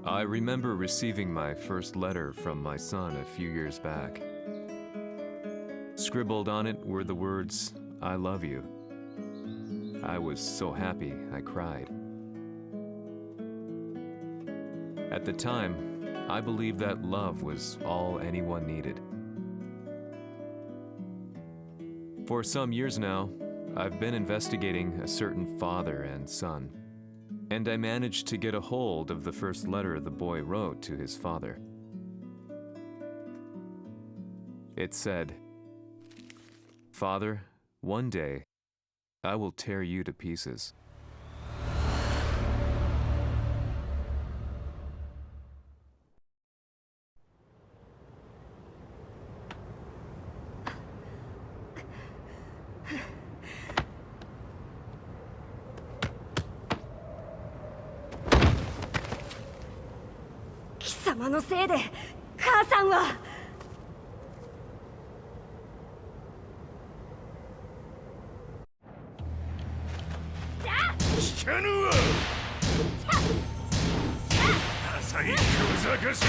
I remember receiving my first letter from my son a few years back. Scribbled on it were the words, "I love you." I was so happy I cried. At the time, I believed that love was all anyone needed. For some years now, I've been investigating a certain father and son, and I managed to get a hold of the first letter the boy wrote to his father. It said, "Father, one day, I will tear you to pieces." "様のせいで母さんは..." "聞かぬわ！浅い小賢しい！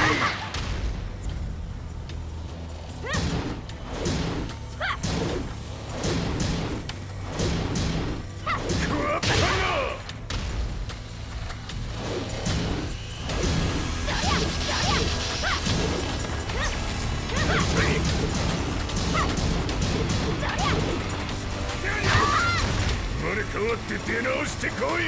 食わったな！生まれ変わって出直してこい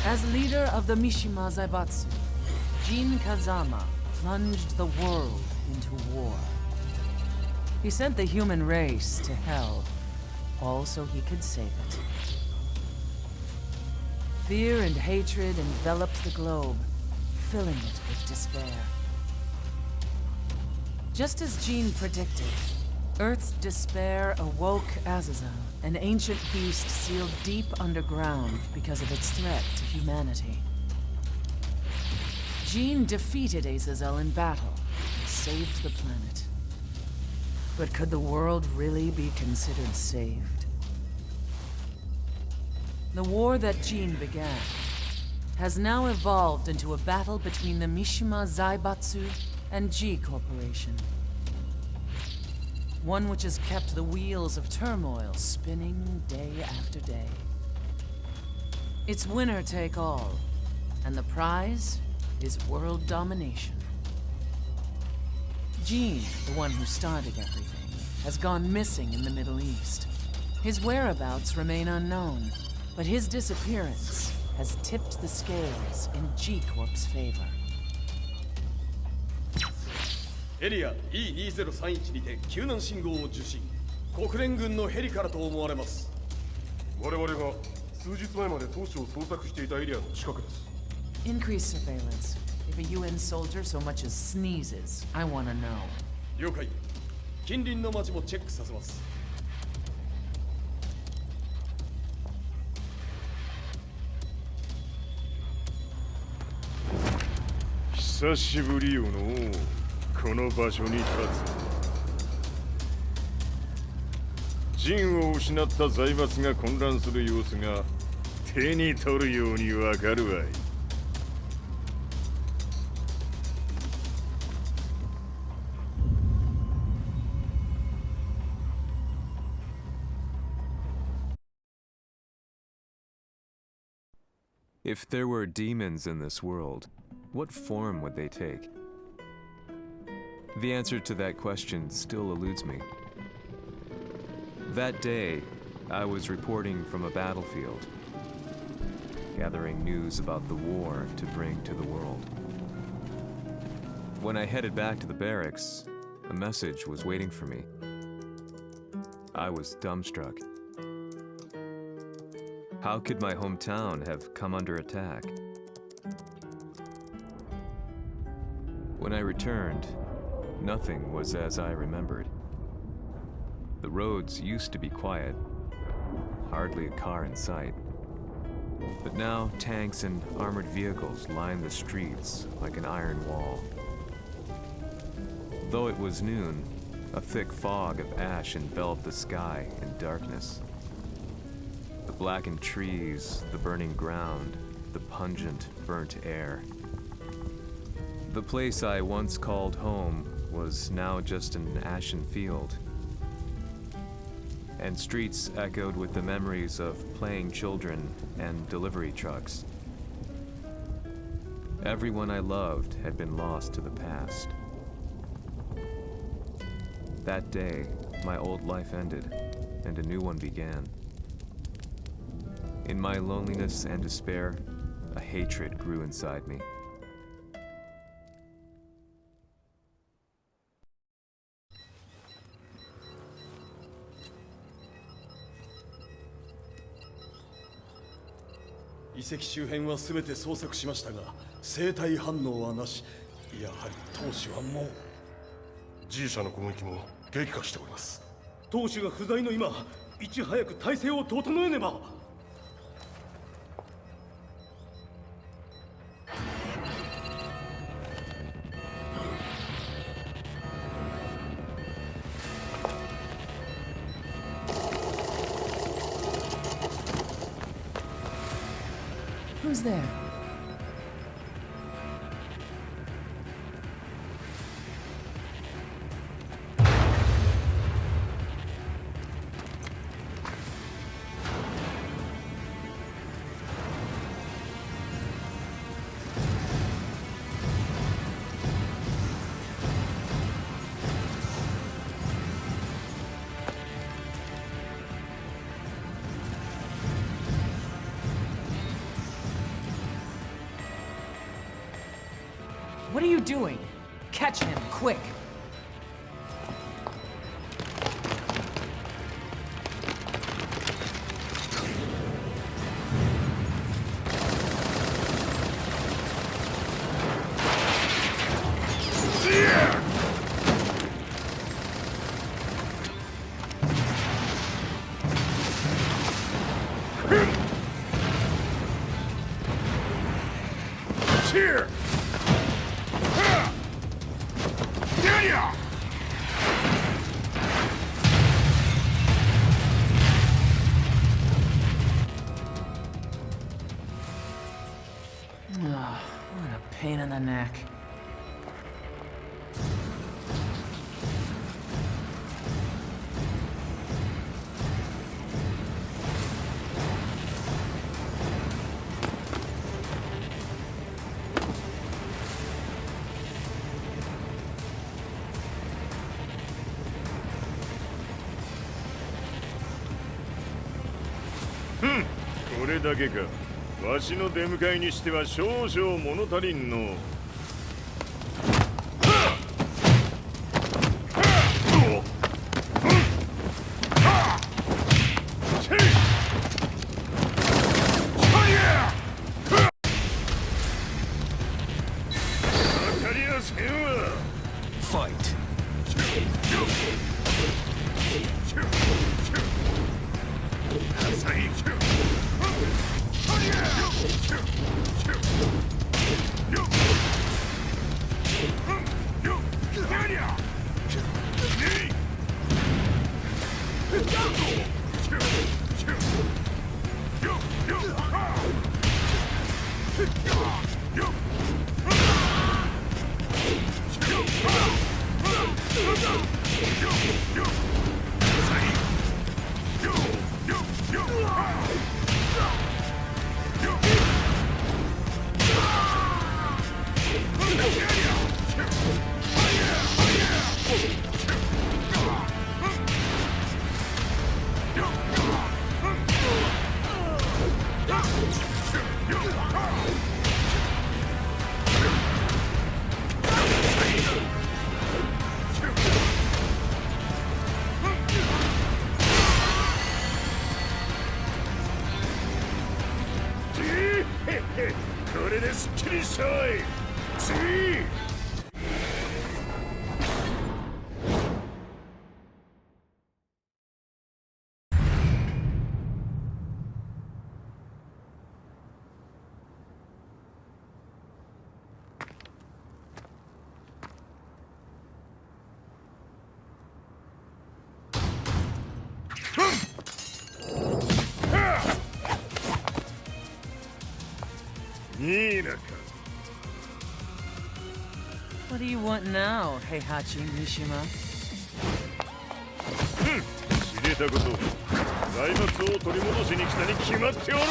！As leader of the Mishima Zaibatsu, Jin Kazama plunged the world into war. He sent the human race to hell, all so he could save it. Fear and hatred enveloped the globe, filling it with despair. Just as Jin predicted, Earth's despair awoke Azazel, an ancient beast sealed deep underground because of its threat to humanity. Jin defeated Azazel in battle and saved the planet. But could the world really be considered saved? The war that Jin began has now evolved into a battle between the Mishima Zaibatsu and G Corporation. One which has kept the wheels of turmoil spinning day after day. It's winner take all, and the prize is world domination. Jin, the one who started everything, has gone missing in the Middle East. His whereabouts remain unknown, but his disappearance has tipped the scales in G-Corp's favor. エリア E2031 にて救難信号を受信。国連軍のヘリからと思われます。我々が数日前まで当初を捜索していたエリアの近くです。Increased surveillance. If a UN soldier so much as sneezes, I want to know. 了解。近隣の町もチェックさせます。久しぶりよのこの場所に立つ。陣を失った財閥が混乱する様子が手に取るようにわかるわい。If there were demons in this world, what form would they take? The answer to that question still eludes me. That day, I was reporting from a battlefield, gathering news about the war to bring to the world. When I headed back to the barracks, a message was waiting for me. I was dumbstruck. How could my hometown have come under attack? When I returned, nothing was as I remembered. The roads used to be quiet, hardly a car in sight. But now tanks and armored vehicles line the streets like an iron wall. Though it was noon, a thick fog of ash enveloped the sky in darkness. The blackened trees, the burning ground, the pungent, burnt air. The place I once called home was now just an ashen field. And streets echoed with the memories of playing children and delivery trucks. Everyone I loved had been lost to the past. That day, my old life ended, and a new one began. In my loneliness and despair, a hatred grew inside me.「遺跡周辺は全て捜索しましたが生体反応はなし。やはり当主はもう G 社の攻撃も激化しております。当主が不在の今いち早く体制を整えねば。Who's there? What are you doing? Catch him, quick! Here! What a pain in the neck. Hmm. これだけか。わしの出迎えにしては少々物足りんの。これですっきりしたい。次。いいなか。What do you want now, Heihachi Mishima? 知れたこと。財閥を取り戻しに来たに決まっておろう。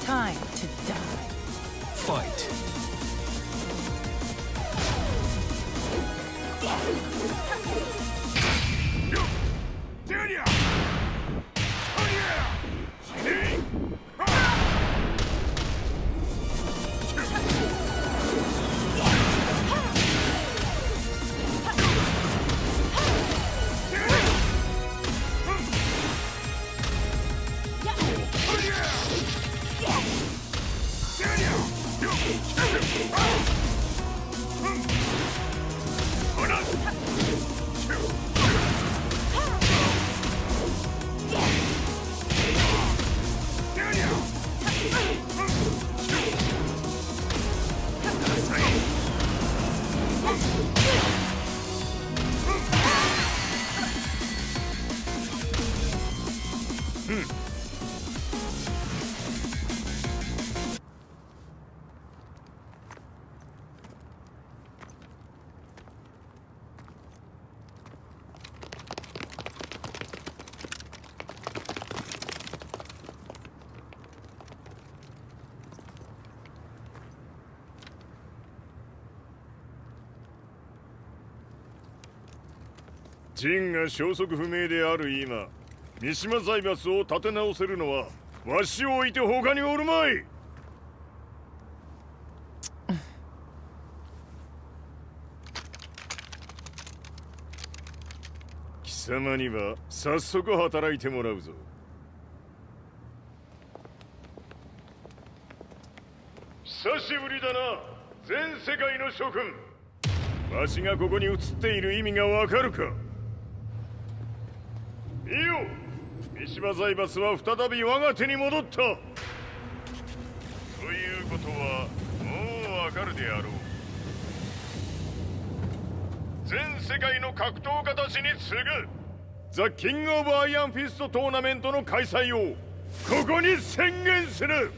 Time to die. Fight. Hmm. 陣が消息不明である今、三島財閥を立て直せるのはわしを置いて他におるまい。貴様には早速働いてもらうぞ。久しぶりだな、全世界の諸君。わしがここに映っている意味がわかるか。いいよ、三島財閥は再び我が手に戻った。ということはもうわかるであろう。全世界の格闘家たちに次ぐザ・キング・オブ・アイアンフィストトーナメントの開催をここに宣言する。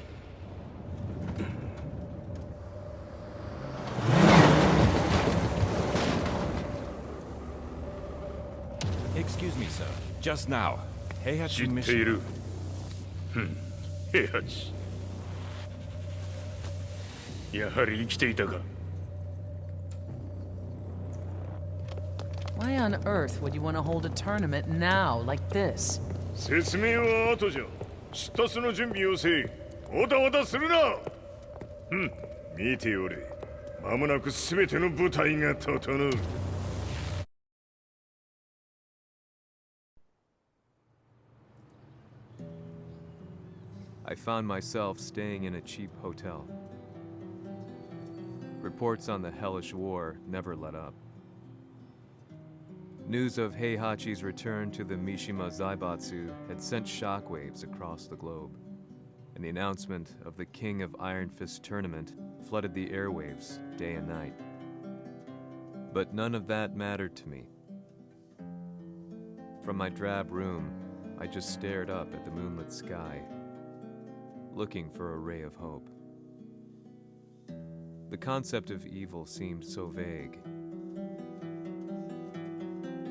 Excuse me, sir. Just now, Heihachi 知ってい Mission. る。平八。やはり生きていたか。Why on earth would you want to hold a tournament now, like this? 説明は後じゃ。出立の準備をせい。おたおたするな。見ておれ。間もなく全ての部隊が整う。I found myself staying in a cheap hotel. Reports on the hellish war never let up. News of Heihachi's return to the Mishima Zaibatsu had sent shockwaves across the globe, and the announcement of the King of Iron Fist tournament flooded the airwaves day and night. But none of that mattered to me. From my drab room, I just stared up at the moonlit sky, looking for a ray of hope. The concept of evil seemed so vague.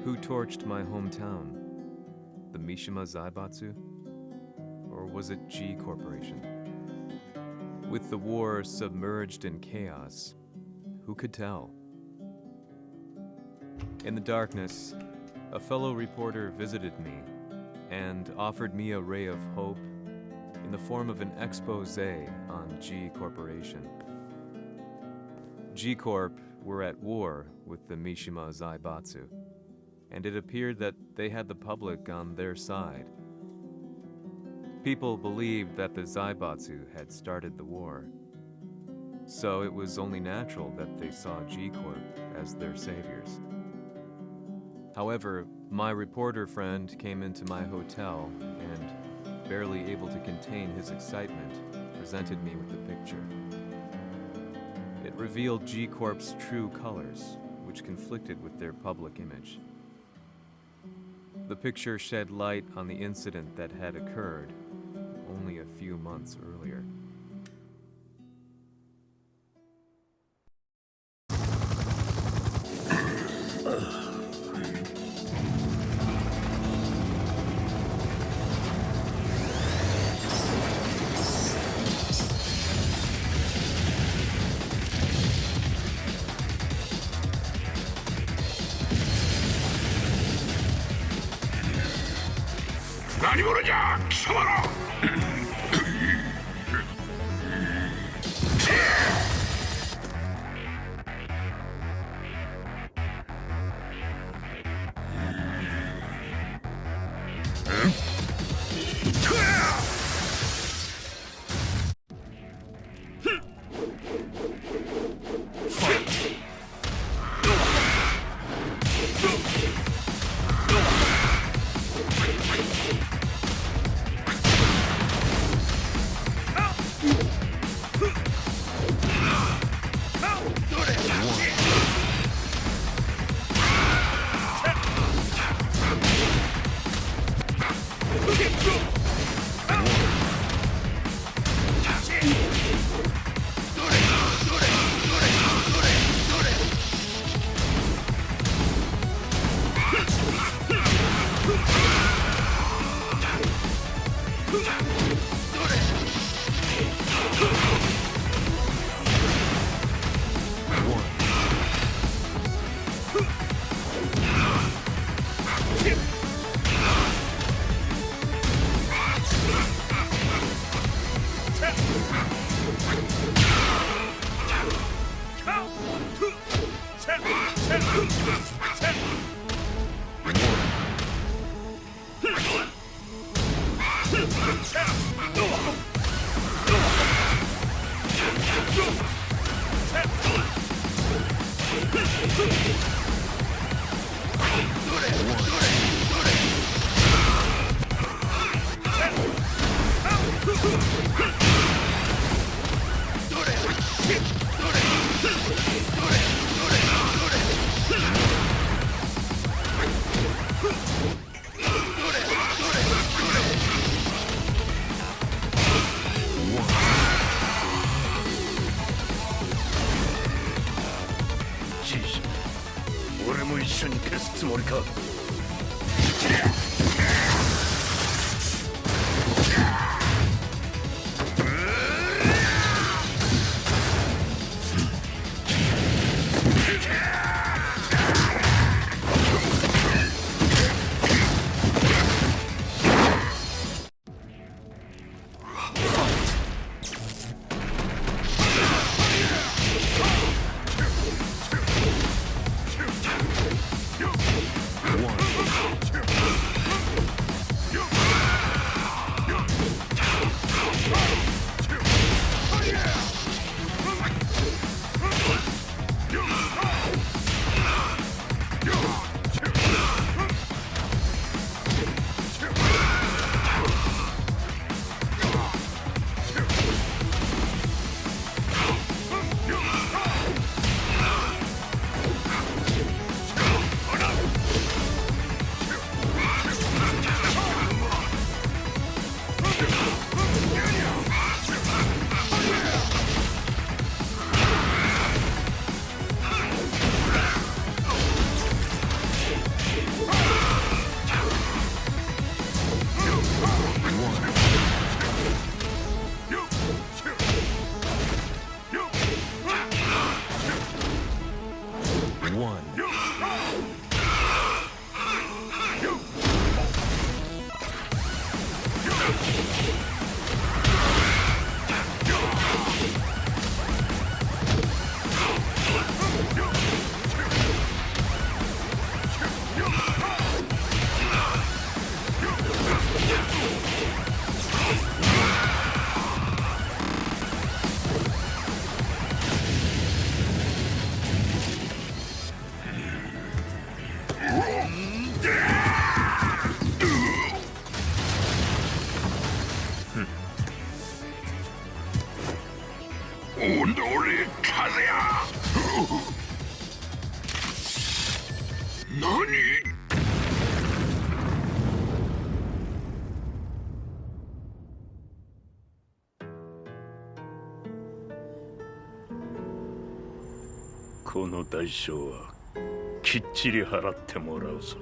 Who torched my hometown? The Mishima Zaibatsu? Or was it G Corporation? With the war submerged in chaos, who could tell? In the darkness, a fellow reporter visited me and offered me a ray of hope in the form of an expose on G Corporation. G Corp were at war with the Mishima Zaibatsu, and it appeared that they had the public on their side. People believed that the Zaibatsu had started the war, so it was only natural that they saw G Corp as their saviors. However, my reporter friend came into my hotel and, barely able to contain his excitement, presented me with the picture. It revealed G Corp's true colors, which conflicted with their public image. The picture shed light on the incident that had occurred only a few months earlier. この代償はきっちり払ってもらうぞ。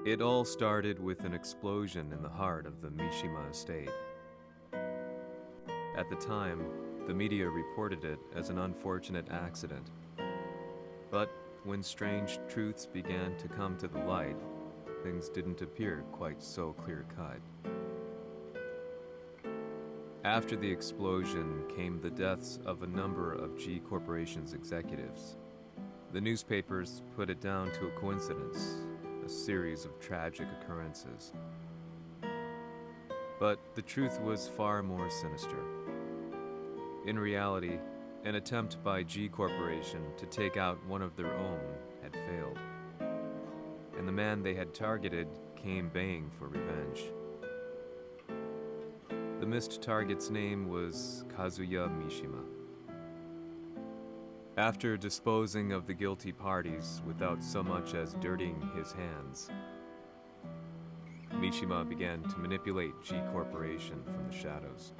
It all started with an explosion in the heart of the Mishima estate. At the time, the media reported it as an unfortunate accident. But when strange truths began to come to the light, things didn't appear quite so clear-cut. After the explosion came the deaths of a number of G Corporation's executives. The newspapers put it down to a coincidence, a series of tragic occurrences. But the truth was far more sinister. In reality, an attempt by G Corporation to take out one of their own had failed, and the man they had targeted came baying for revenge. The missed target's name was Kazuya Mishima. After disposing of the guilty parties without so much as dirtying his hands, Mishima began to manipulate G Corporation from the shadows.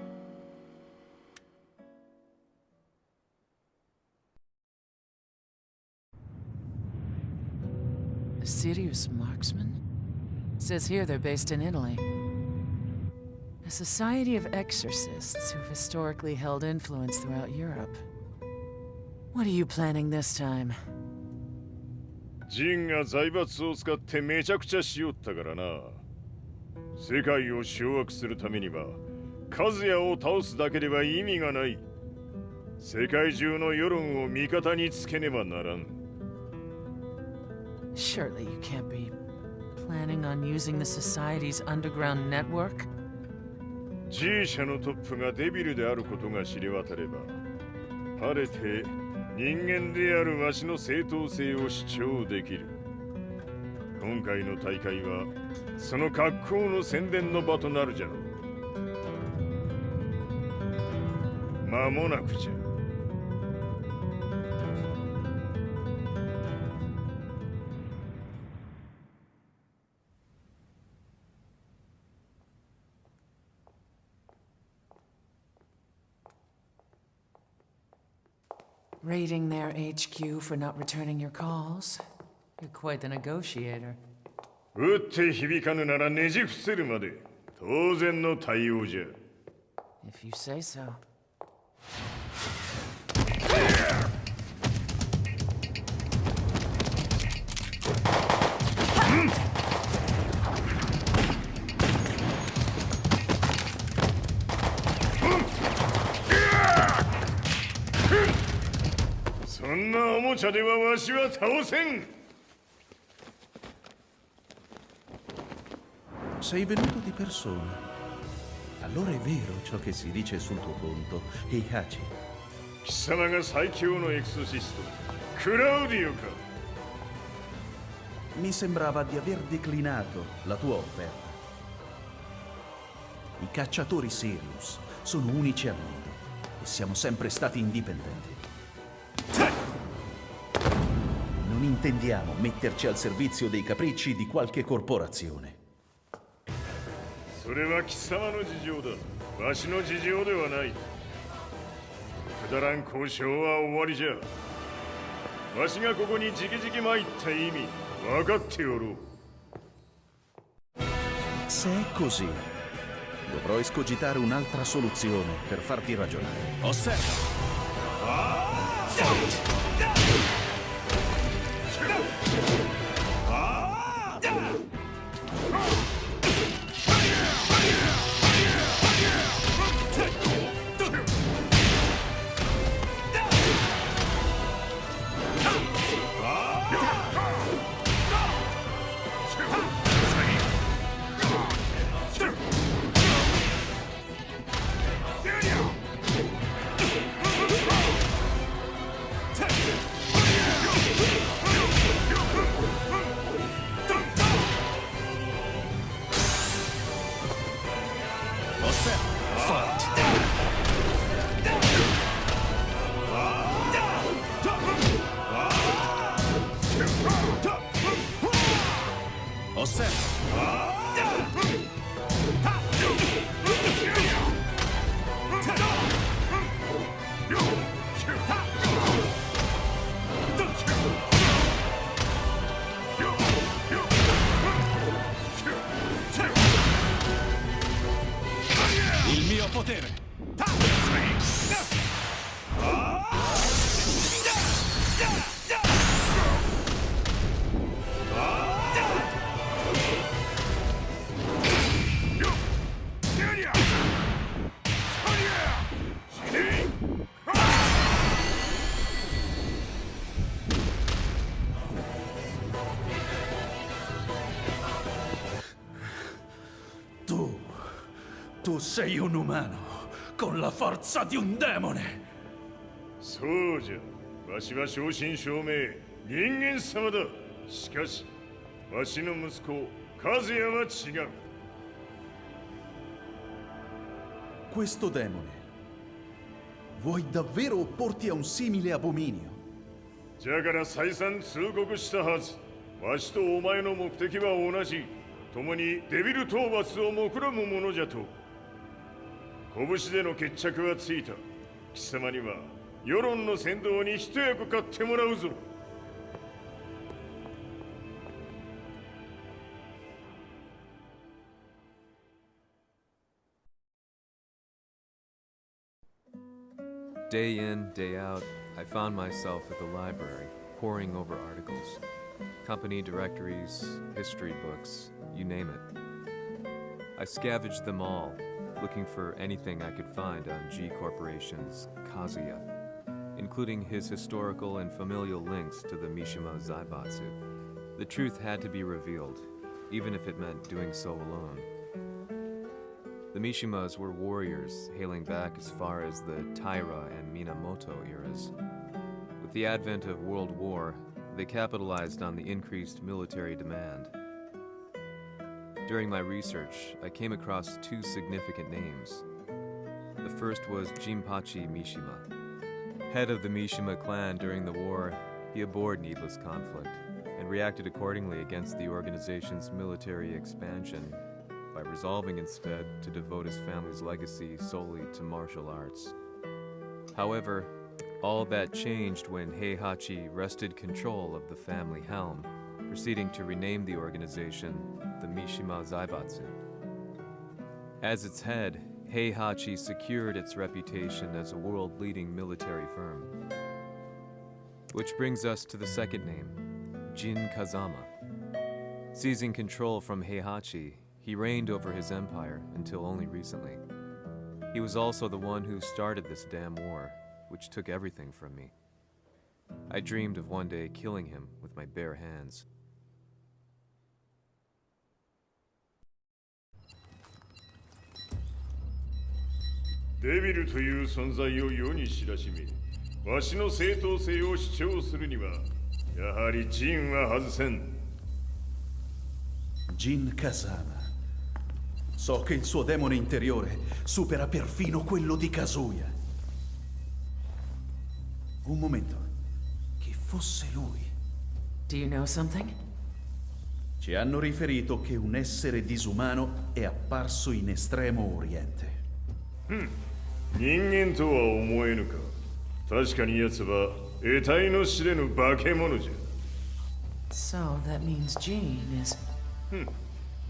A serious marksman? Says here they're based in Italy. A society of exorcists who've historically held influence throughout Europe. What are you planning this time? ジンが財閥を使ってめちゃくちゃしよったからな。世界を掌握するためにはカズヤを倒すだけでは意味がない。世界中の世論を味方につけねばならん。Surely you can't be planning on using the society's underground network? G 社のトップがデビルであることが知れ渡れば、晴れて人間であるわしの正当性を主張できる。今回の大会はその格好の宣伝の場となるじゃろう。間もなくじゃ。Raiding their HQ for not returning your calls. You're quite the negotiator. 打って響かぬならねじ伏せるまで当然の対応じゃ。 If you say so. Hmm. そんなおもちゃではわしは倒せん。 Sei venuto di persona. Allora è vero ciò che si dice sul tuo conto, Heihachi. 貴様が最強のエクソシスト、クラウディオか。 Mi sembrava di aver declinato la tua offerta. I cacciatori Sirius sono unici al mondo e siamo sempre stati indipendenti. Non intendiamo metterci al servizio dei capricci di qualche corporazione. それは貴様の事情だ。わしの事情ではない。くだらん交渉は終わりじゃ。わしがここに直々参った意味、分かっておろう。 Se è così, dovrò escogitare un'altra soluzione per farti ragionare. Osserva! Il mio potere! Tu sei un umano, con la forza di un demone! そうじゃ。わしは正真正銘人間様だ。しかし、わしの息子、和也は違う。 Questo demone, vuoi davvero opporti a un simile abominio? じゃから再三通告したはず。わしとお前の目的は同じ。共にデビル討伐を目論むものじゃと。拳での決着はついた。貴様には世論の先導に一役買ってもらうぞ。 Day in, day out, I found myself at the library, poring over articles. Company directories, history books, you name it. I scavenged them all, looking for anything I could find on G Corporation's Kazuya, including his historical and familial links to the Mishima Zaibatsu. The truth had to be revealed, even if it meant doing so alone. The Mishimas were warriors hailing back as far as the Taira and Minamoto eras. With the advent of World War, they capitalized on the increased military demand. During my research, I came across two significant names. The first was Jinpachi Mishima. Head of the Mishima clan during the war, he abhorred needless conflict and reacted accordingly against the organization's military expansion by resolving instead to devote his family's legacy solely to martial arts. However, All that changed when Heihachi wrested control of the family helm, proceeding to rename the organization the Mishima Zaibatsu. As its head, Heihachi secured its reputation as a world-leading military firm. Which brings us to the second name, Jin Kazama. Seizing control from Heihachi, he reigned over his empire until only recently. He was also the one who started this damn war, which took everything from me. I dreamed of one day killing him with my bare hands. Devil という存在を世に知らしめ、わしの正当性を主張するには、やはりジンは外せん。Jin Kazama. So che il suo demone interiore supera perfino quello di Kazuya. Un momento. Chi fosse lui? Do you know something? Ci hanno riferito che un essere disumano è apparso in Estremo Oriente. 人間とは思えぬか。確かに奴は得体の知れぬ化け物じゃ。 So that means Jean is...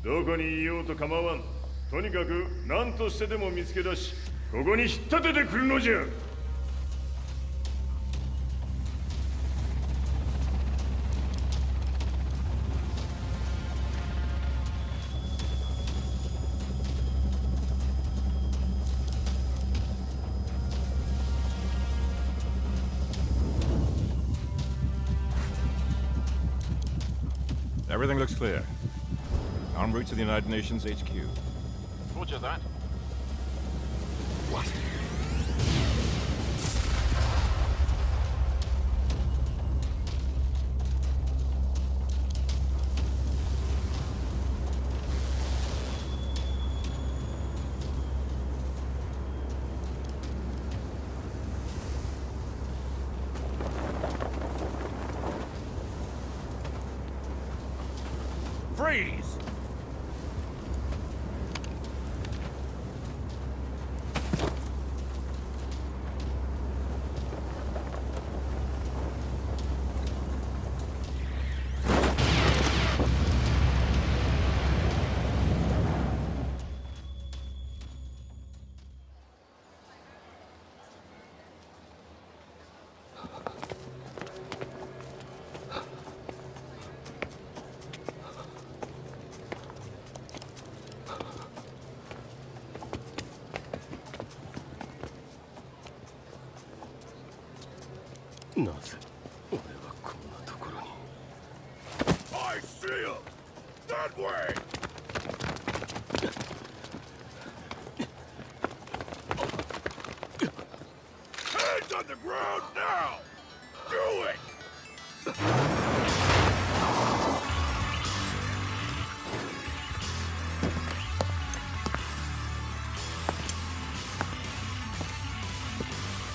どこにいようと構わん。とにかく何としてでも見つけ出し、ここに引っ立ててくるのじゃ。Everything looks clear. En route to the United Nations HQ. Roger that. What? Freeze! I see him! That way! Hands on the ground now! Do it!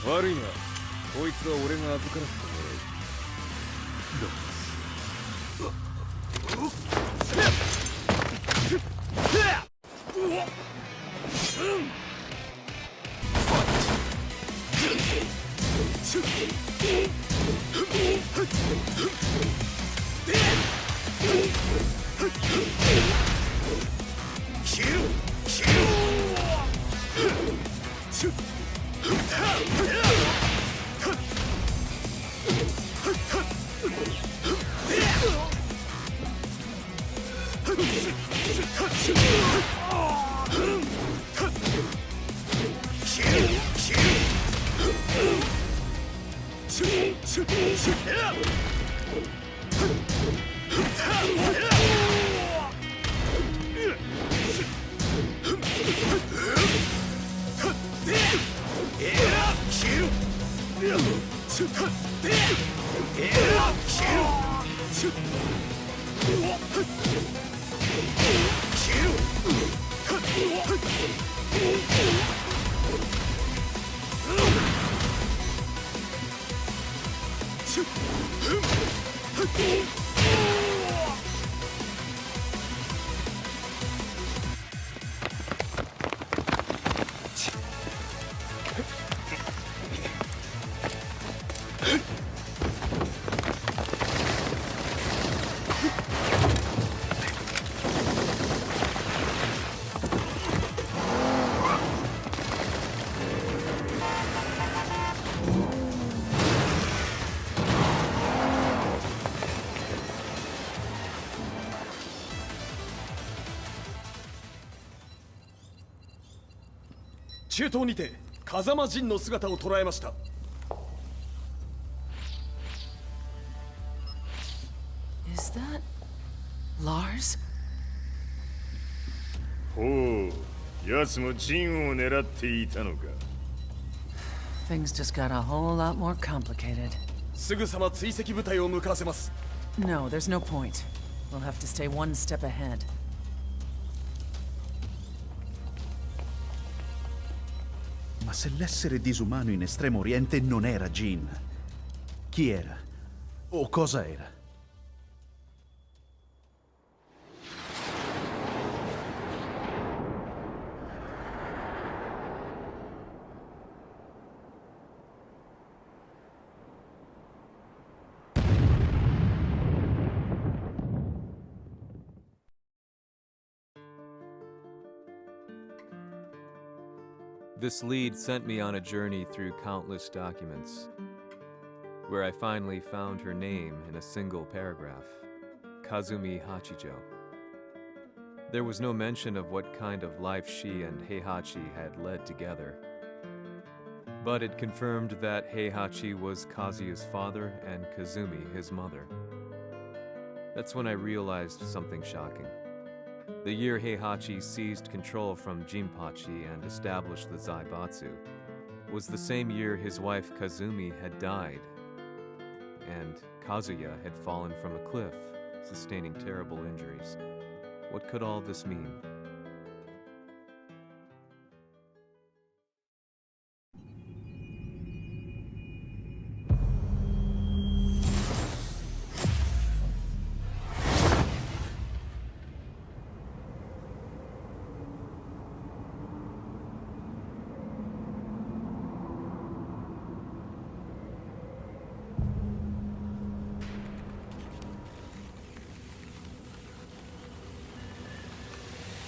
Worry not. こいつは俺が預からせてもらう。中東にて風間陣の姿を捉えました。 Is that Lars? ほう、奴も陣を狙っていたのか。 Things just got a whole lot more complicated. すぐさま追跡部隊を向かわせます。 No, there's no point. We'll have to stay one step ahead. Ma se l'essere disumano in Estremo Oriente non era Jin, chi era? O cosa era? This lead sent me on a journey through countless documents, where I finally found her name in a single paragraph, Kazumi Hachijo. There was no mention of what kind of life she and Heihachi had led together, but it confirmed that Heihachi was Kazuya's father and Kazumi his mother. That's when I realized something shocking. The year Heihachi seized control from Jinpachi and established the Zaibatsu was the same year his wife Kazumi had died, and Kazuya had fallen from a cliff, sustaining terrible injuries. What could all this mean?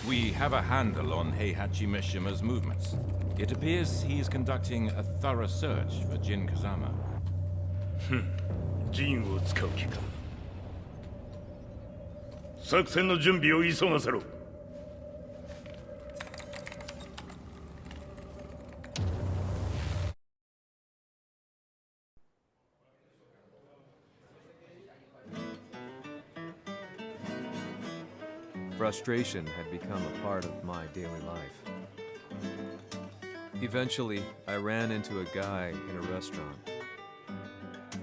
We have a handle on Heihachi Mishima's movements. It appears he's conducting a thorough search for Jin Kazama. 陣を使う気か。作戦の準備を急がせろ。 Frustration had become a part of my daily life. Eventually, I ran into a guy in a restaurant.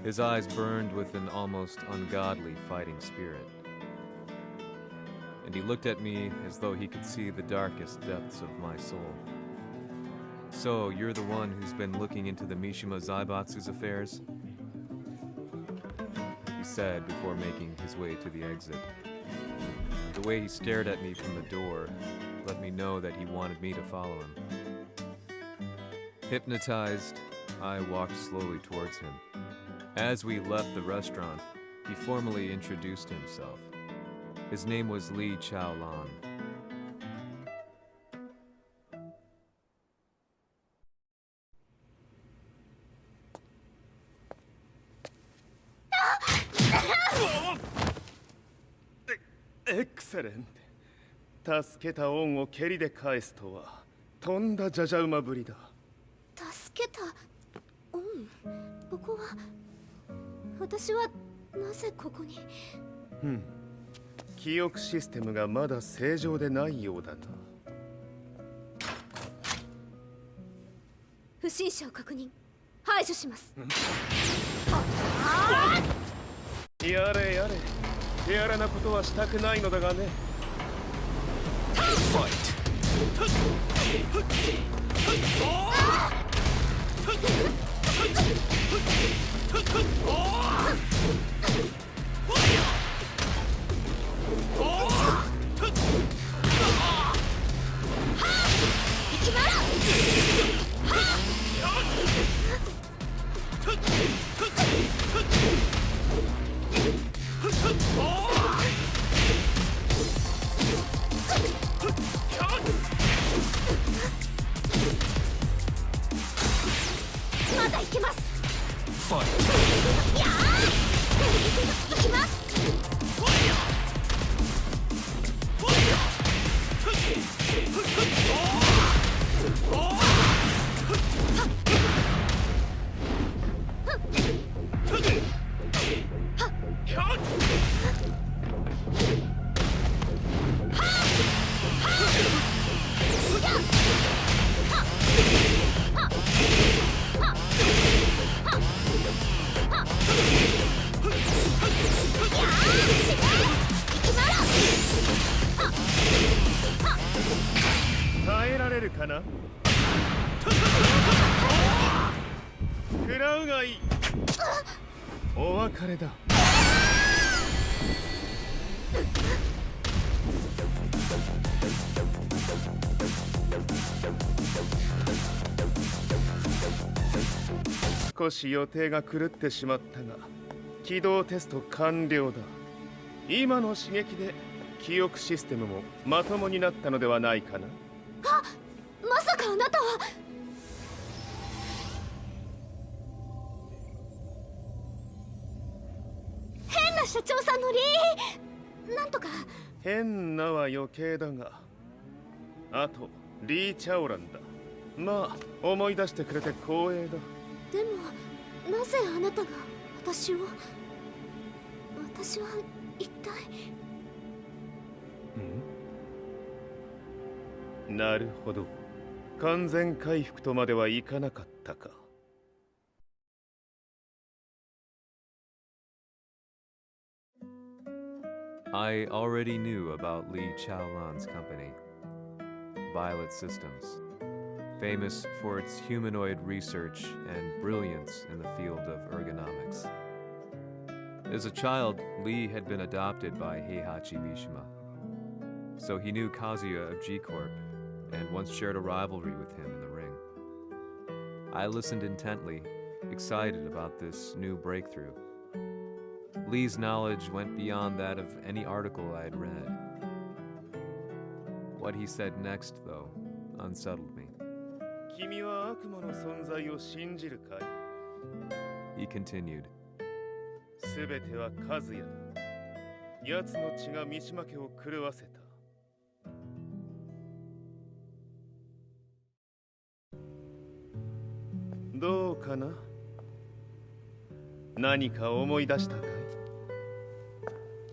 His eyes burned with an almost ungodly fighting spirit. And he looked at me as though he could see the darkest depths of my soul. So, you're the one who's been looking into the Mishima Zaibatsu's affairs? He said before making his way to the exit. The way he stared at me from the door let me know that he wanted me to follow him. Hypnotized, I walked slowly towards him. As we left the restaurant, he formally introduced himself. His name was Li Chaolan. Excellent. 助けた恩を蹴りで返すとはとんだじゃじゃ馬ぶりだ。助けた恩。ここは私はなぜここに。記憶システムがまだ正常でないようだな。不審者を確認。排除します。やれやれ。手荒なことはしたくないのだがね。耐えられるかな。食らうがいい。お別れだ。少し予定が狂ってしまったが、起動テスト完了だ。今の刺激で記憶システムもまともになったのではないかな。まさかあなたは。変な社長さんのなんとか。変なは余計だが、あとリー・チャオランだ。まあ思い出してくれて光栄だ。でもなぜあなたが私は一体。なるほど、完全回復とまではいかなかったか。I already knew about Li Chaolan's company, Violet Systems, famous for its humanoid research and brilliance in the field of ergonomics. As a child, Li had been adopted by Heihachi Mishima, so he knew Kazuya of G-Corp and once shared a rivalry with him in the ring. I listened intently, excited about this new breakthrough. Lee's knowledge went beyond that of any article I had read. What he said next, though, unsettled me. 君は悪魔の存在を信じるかい? He continued. すべてはカズヤだ。奴の血が三島家を狂わせた。どうかな？何か思い出したかい？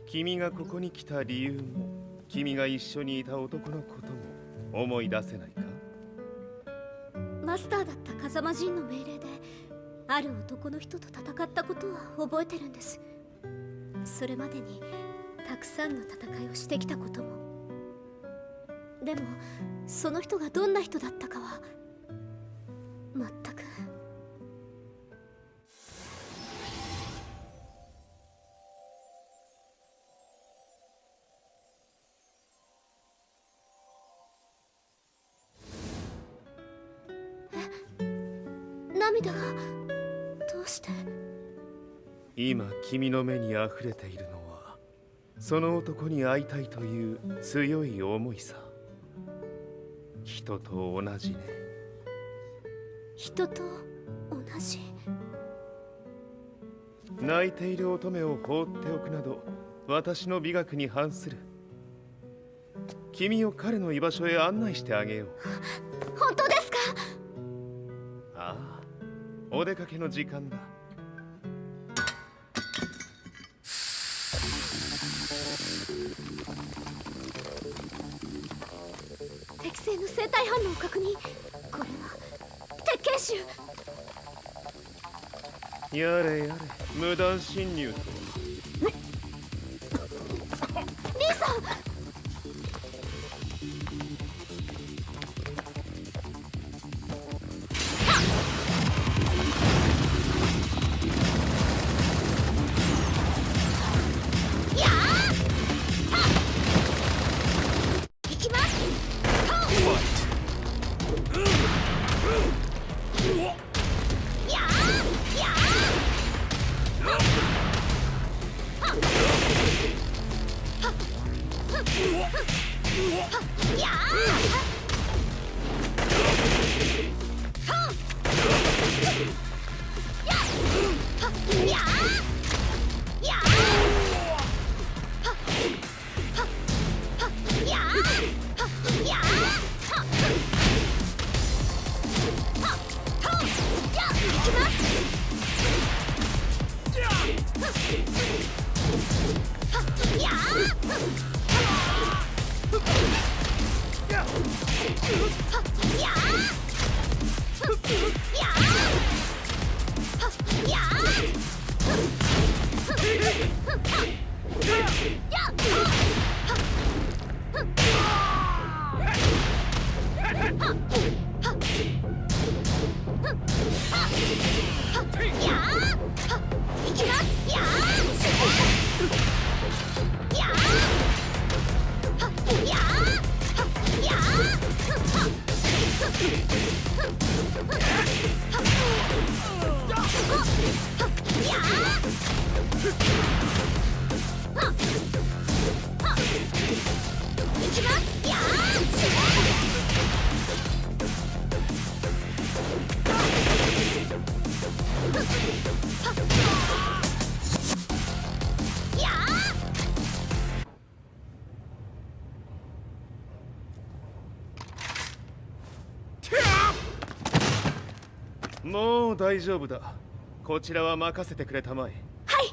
君がここに来た理由も、君が一緒にいた男のことも思い出せないか？マスターだった風間陣の命令である男の人と戦ったことは覚えてるんです。それまでにたくさんの戦いをしてきたことも。でもその人がどんな人だったかは全く。涙がどうして？今君の目に溢れているのはその男に会いたいという強い思いさ。人と同じね。人と同じ。泣いている乙女を放っておくなど私の美学に反する。君を彼の居場所へ案内してあげよう。本当ですか？ああ、お出かけの時間だ。適正の生体反応を確認。これは鉄拳臭。やれやれ、無断侵入と。リーさん。もう大丈夫だ。こちらは任せてくれたまえ。はい。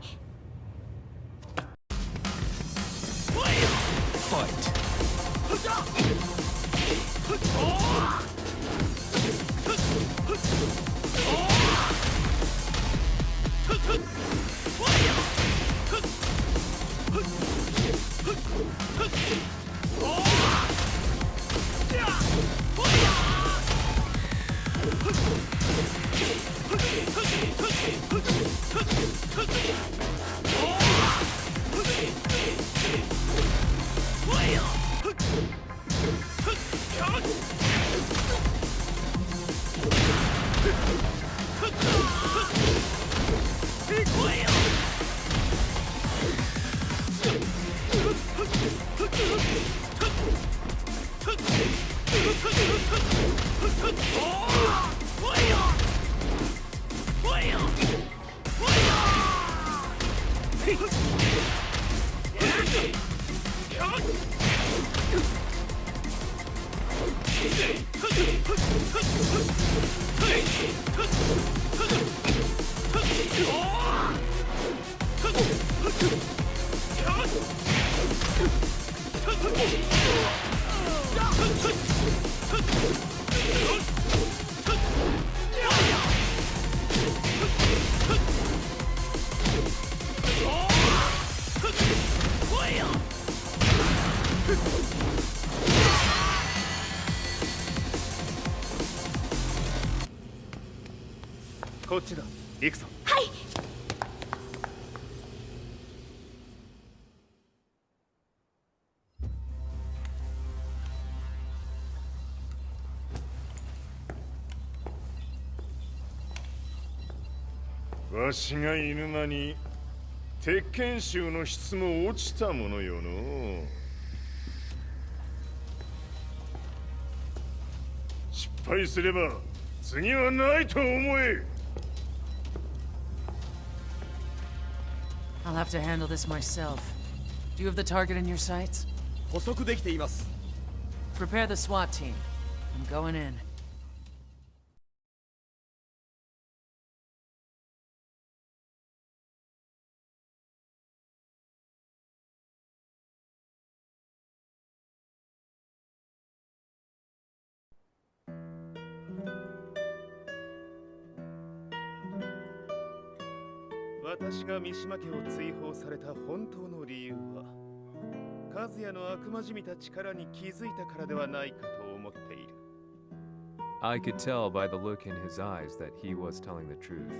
こっちだ。行くぞ。はい。わしが犬間に鉄拳衆の質も落ちたものよの。失敗すれば次はないと思え。I'll have to handle this myself. Do you have the target in your sights? 捕捉できています。Prepare the SWAT team. I'm going in.「私が三島家を追放された本当の理由は、和也の悪魔じみた力に気づいたからではないかと思っている。I could tell by the look in his eyes that he was telling the truth.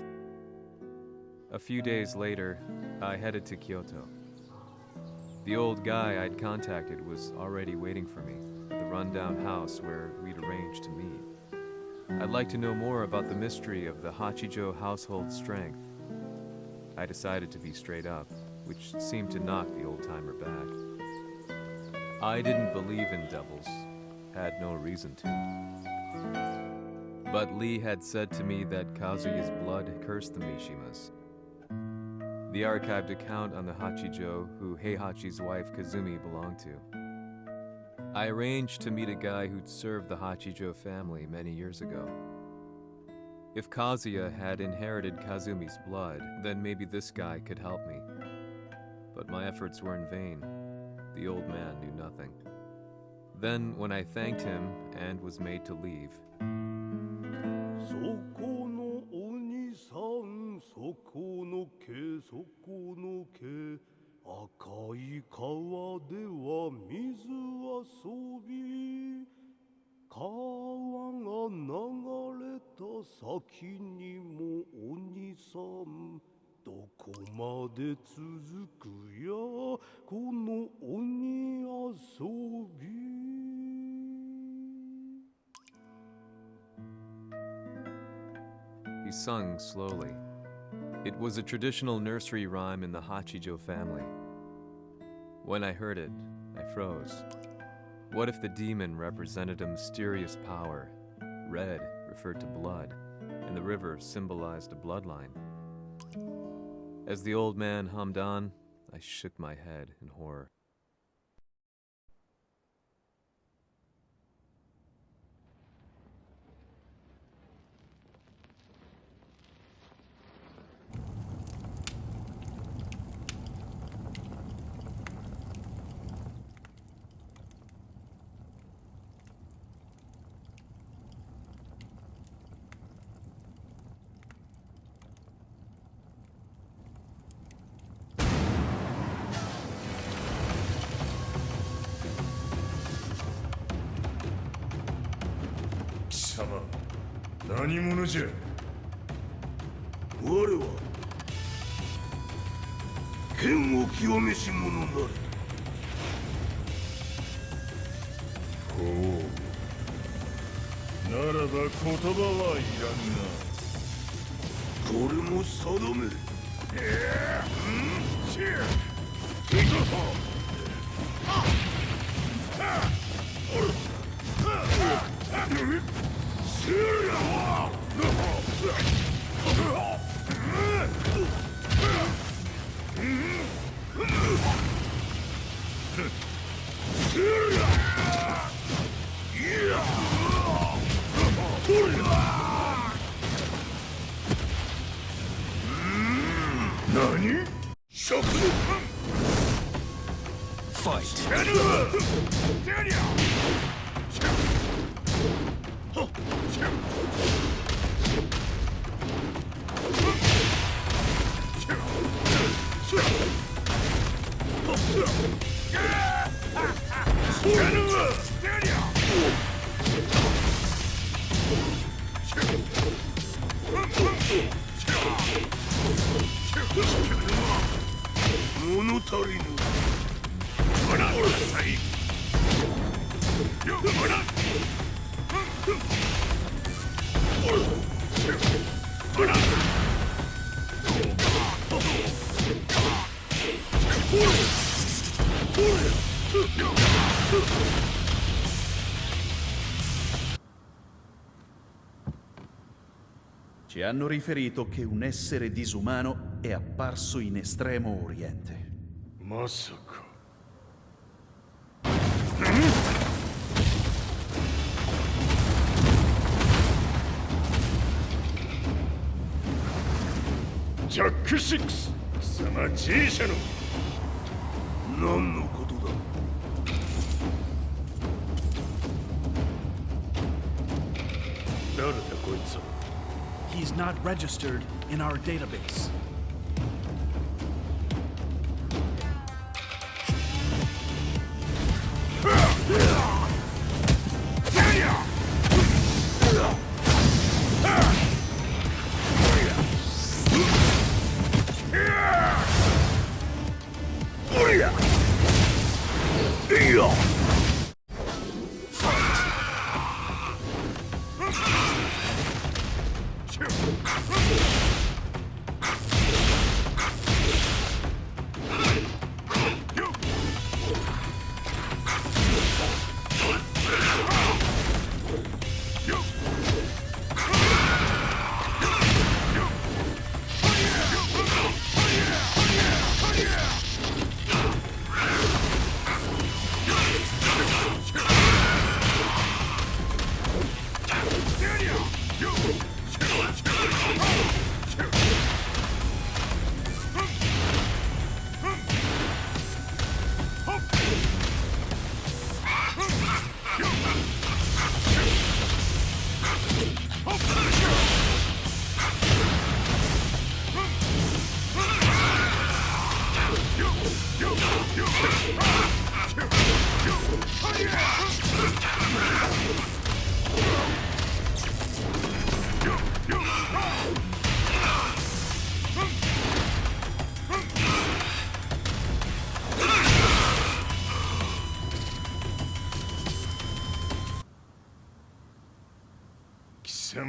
A few days later, I headed to Kyoto. The old guy I'd contacted was already waiting for me at the rundown house where we'd arranged to meet. I'd like to know more about the mystery of the Hachijo household strength. I decided to be straight up, which seemed to knock the old-timer back. I didn't believe in devils, had no reason to. But Lee had said to me that Kazuya's blood cursed the Mishimas. The archived account on the Hachijo who Heihachi's wife Kazumi belonged to. I arranged to meet a guy who'd served the Hachijo family many years ago. If Kazuya had inherited Kazumi's blood, then maybe this guy could help me. But my efforts were in vain. The old man knew nothing. Then, when I thanked him and was made to leave, そこのお兄さん、そこの毛、そこの毛、赤い川では水遊び、川が流れた先にもお兄さん、どこまで続くやこの鬼遊び。he sung slowly. It was a traditional nursery rhyme in the Hachijo family. When I heard it, I froze. What if the demon represented a mysterious power? Red referred to blood, and the river symbolized a bloodline. As the old man hummed on, I shook my head in horror. Sama, 何者じゃ。我は剣を清めし者なり。ほう。ならば言葉はいらんな。これも定め。何？食のFight!物足りぬ。ご覧ください。ご覧。ご覧。Ci hanno riferito che un essere disumano è apparso in Estremo Oriente. まさか。ジャック6、貴様 G 社の何のことだ。誰だこいつは。He's not registered in our database.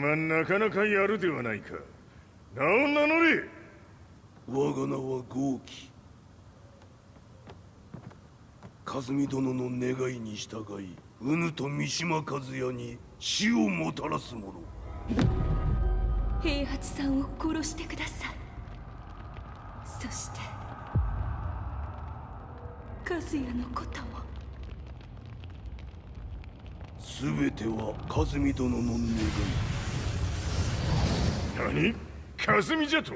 様なかなかやるではないか。名を名乗れ。我が名は豪輝。和美殿の願いに従いうぬと三島和也に死をもたらす者。平八さんを殺してください。そして和也のことも。全ては和美殿の願い。何？和美じゃと？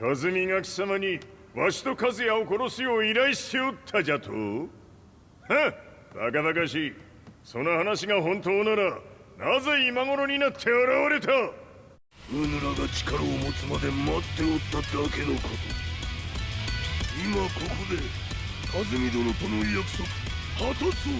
和美が貴様にわしと和也を殺すよう依頼しておったじゃと？はっ、バカバカしい。その話が本当ならなぜ今頃になって現れた？うぬらが力を持つまで待っておっただけのこと。今ここで和美殿との約束果たそう。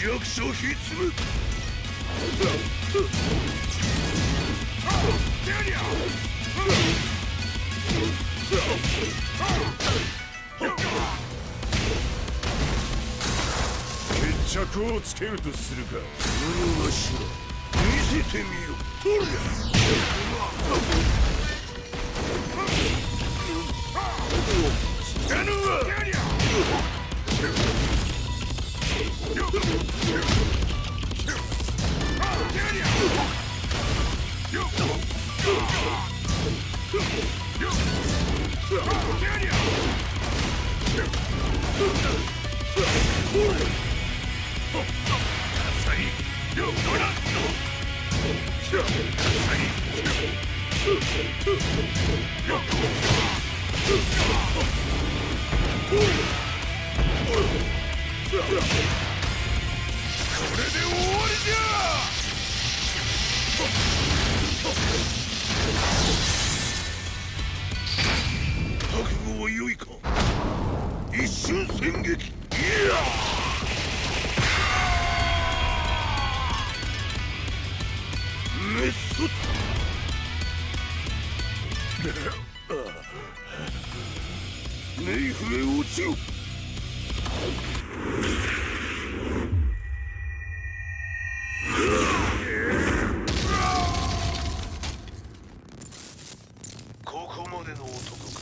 弱者をひっつむ。決着をつけるとするか。うぬわしら見せてみよ。とりゃ知らぬわ。これで終わりじゃ。覚悟は良いか。一瞬戦撃。いやメッソ冥府へ落ちよ。ここまでの男か。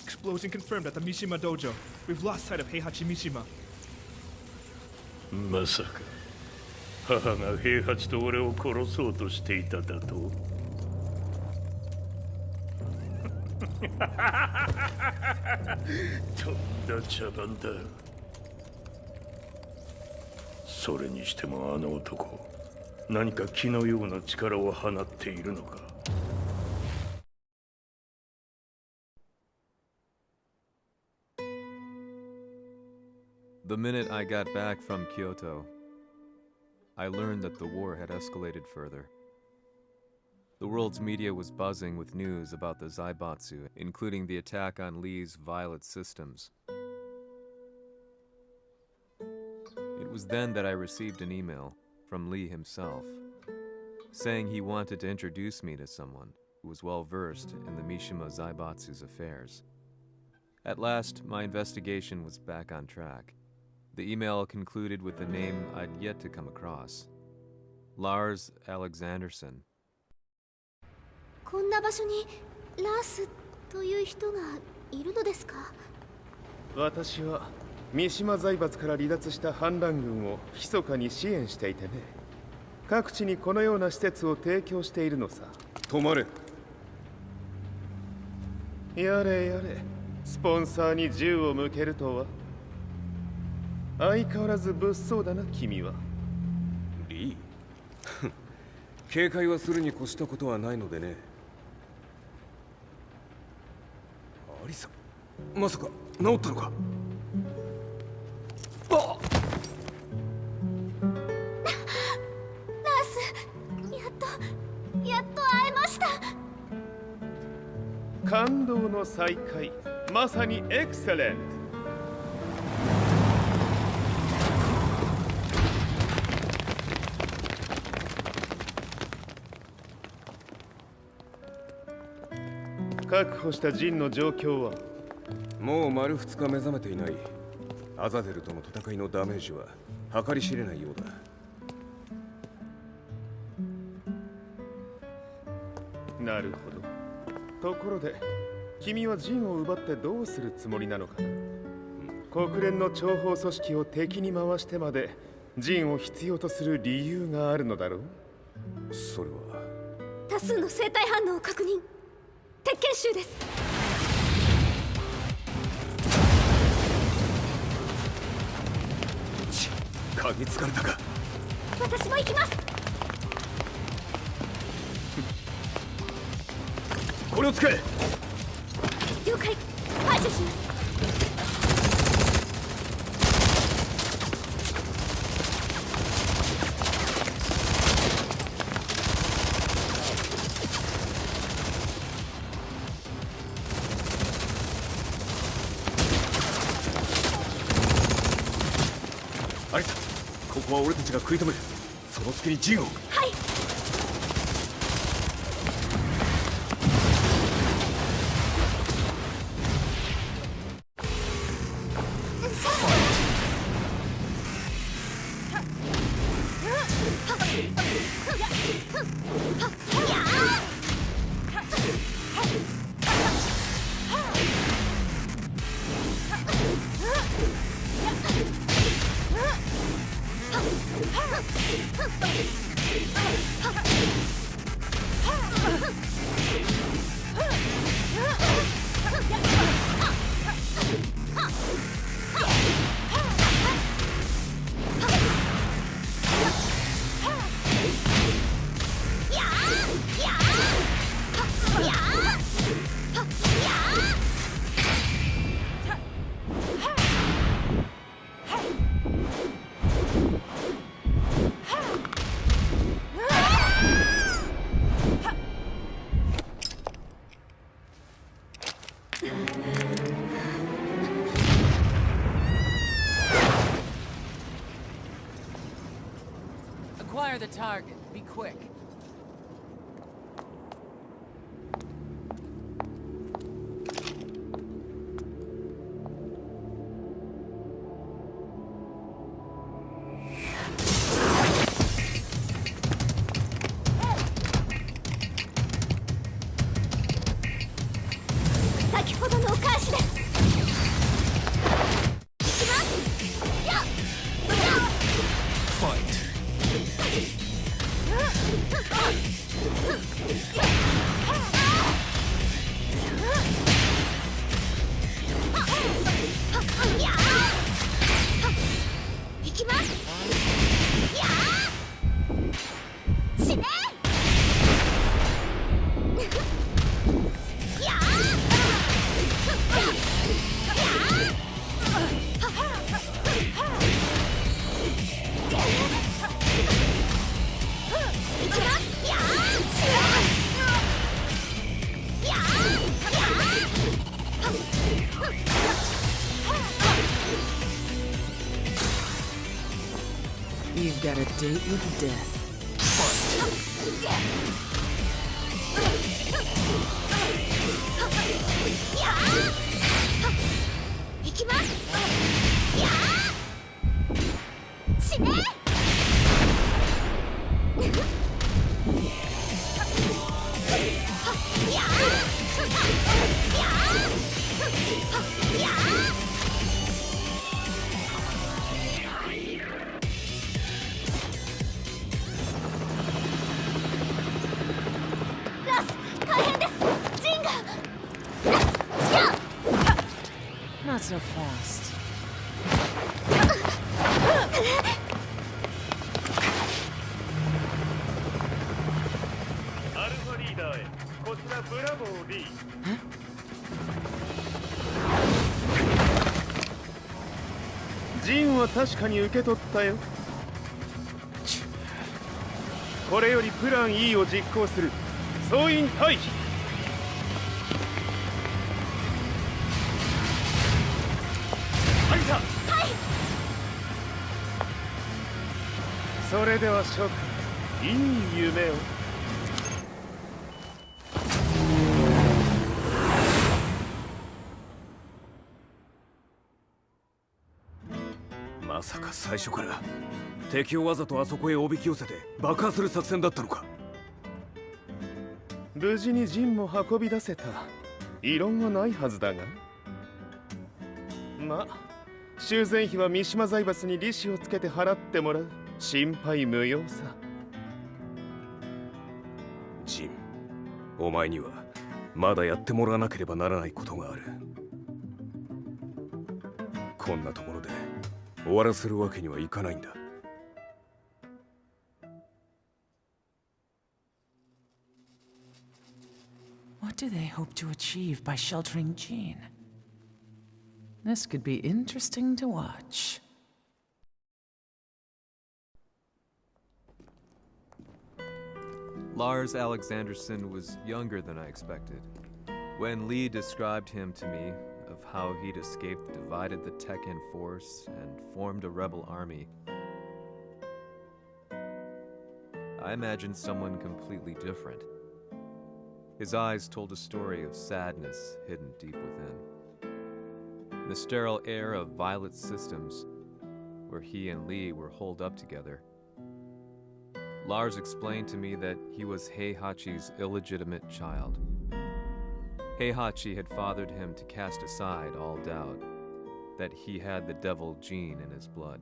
Explosion confirmed at the Mishima dojo. We've lost sight of Heihachi Mishima. まさか母が平八と俺を殺そうとしていただと？とんだ茶番だ。それにしてもあの男、何か気のような力を放っているのか。The minute I got back from Kyoto, I learned that the war had escalated further. The world's media was buzzing with news about the Zaibatsu, including the attack on Lee's Violet systems. It was then that I received an email from Lee himself, saying he wanted to introduce me to someone who was well versed in the Mishima Zaibatsu's affairs. At last, my investigation was back on track. The email concluded with a name I'd yet to come across. Lars Alexanderson. こんな場所にラースという人がいるのですか？私は三島財閥から離脱した反乱軍を密かに支援していてね。各地にこのような施設を提供しているのさ。止まれ。やれやれ、スポンサーに銃を向けるとは。相変わらず物騒だな君は。リー警戒はするに越したことはないのでね。アリサ、まさか治ったのか？感動の再会、まさにエクセレント。確保したジンの状況は？もう丸2日目覚めていない。アザゼルとの戦いのダメージは計り知れないようだ。なるほど。ところで君はジンを奪ってどうするつもりなのかな。国連の諜報組織を敵に回してまでジンを必要とする理由があるのだろう。それは多数の生体反応を確認。鉄拳衆です。嗅ぎつかれたか。私も行きます。これを使え。了解。排除します。アリサ、ここは俺たちが食い止める。その隙にジンを。はい。Acquire the target. Be quick. You've got a date with death. Not so fast. アルファリーダーへ。こちらブラボー D。ジンは確かに受け取ったよ。これよりプラン E を実行する。総員退避。それでは諸君、いい夢を。まさか最初から敵をわざとあそこへおびき寄せて爆破する作戦だったのか。無事にジンも運び出せた。異論はないはずだが。まあ修繕費は三島財閥に利子をつけて払ってもらう。心配無用さ。ジン、お前にはまだやってもらわなければならないことがある。こんなところで終わらせるわけにはいかないんだ。What do they hope to achieve by sheltering Jean? This could be interesting to watch. Lars Alexanderson was younger than I expected. When Lee described him to me, of how he'd escaped, divided the Tekken force, and formed a rebel army, I imagined someone completely different. His eyes told a story of sadness hidden deep within. In the sterile air of Violet Systems, where he and Lee were holed up together, Lars explained to me that he was Heihachi's illegitimate child. Heihachi had fathered him to cast aside all doubt that he had the devil gene in his blood.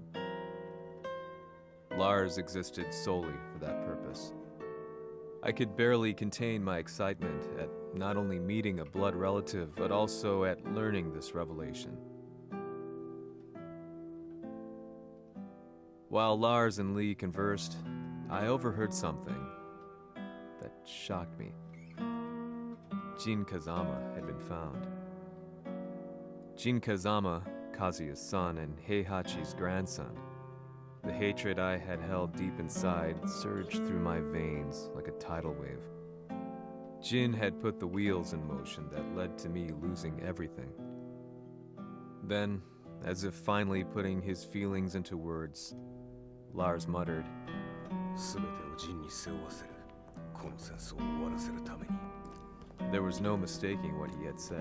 Lars existed solely for that purpose. I could barely contain my excitement at not only meeting a blood relative, but also at learning this revelation. While Lars and Lee conversed, I overheard something that shocked me. Jin Kazama had been found. Jin Kazama, Kazuya's son and Heihachi's grandson. The hatred I had held deep inside surged through my veins like a tidal wave. Jin had put the wheels in motion that led to me losing everything. Then, as if finally putting his feelings into words, Lars muttered, 全てをジンに背負わせる。この戦争を終わらせるために。There was no mistaking what he had said.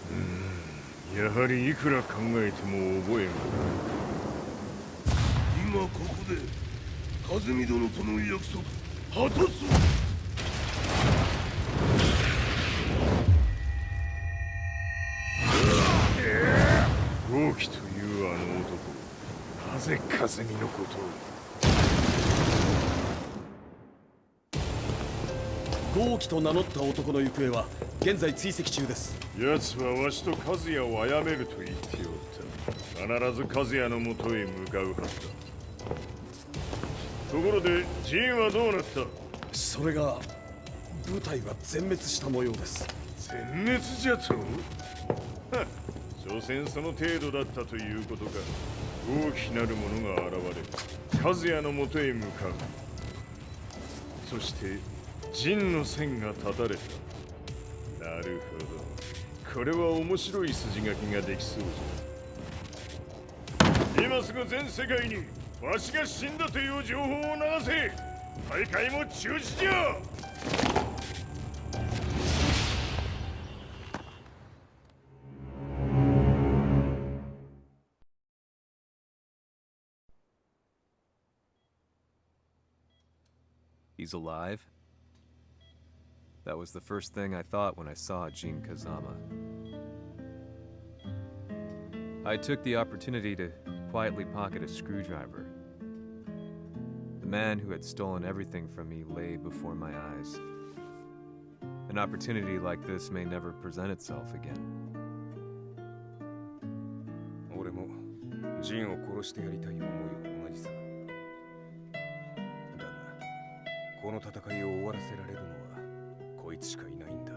Hmm, やはりいくら考えても覚えがない。今ここで和美殿との約束果たそう。豪輝というあの男、なぜ和美のことを。豪輝と名乗った男の行方は現在追跡中です。奴はわしと和也を殺めると言っておった。必ず和也のもとへ向かうはずだ。ところでジンはどうなった？それが部隊は全滅した模様です。全滅じゃと？所詮その程度だったということか。大きなる者が現れ和也のもとへ向かう。そしてジンの線が断たれた。なるほど、これは面白い筋書きができそうじゃ。今すぐ全世界にわしが死んだという情報を流せ。大会も中止じゃ。He's alive? That was the first thing I thought when I saw Jin Kazama. I took the opportunity to quietly pocket a screwdriver. The man who had stolen everything from me lay before my eyes. An opportunity like this may never present itself again. 俺もジンを殺してやりたい思いは同じさ。だが、この戦いを終わらせられるのはこいつしかいないんだ。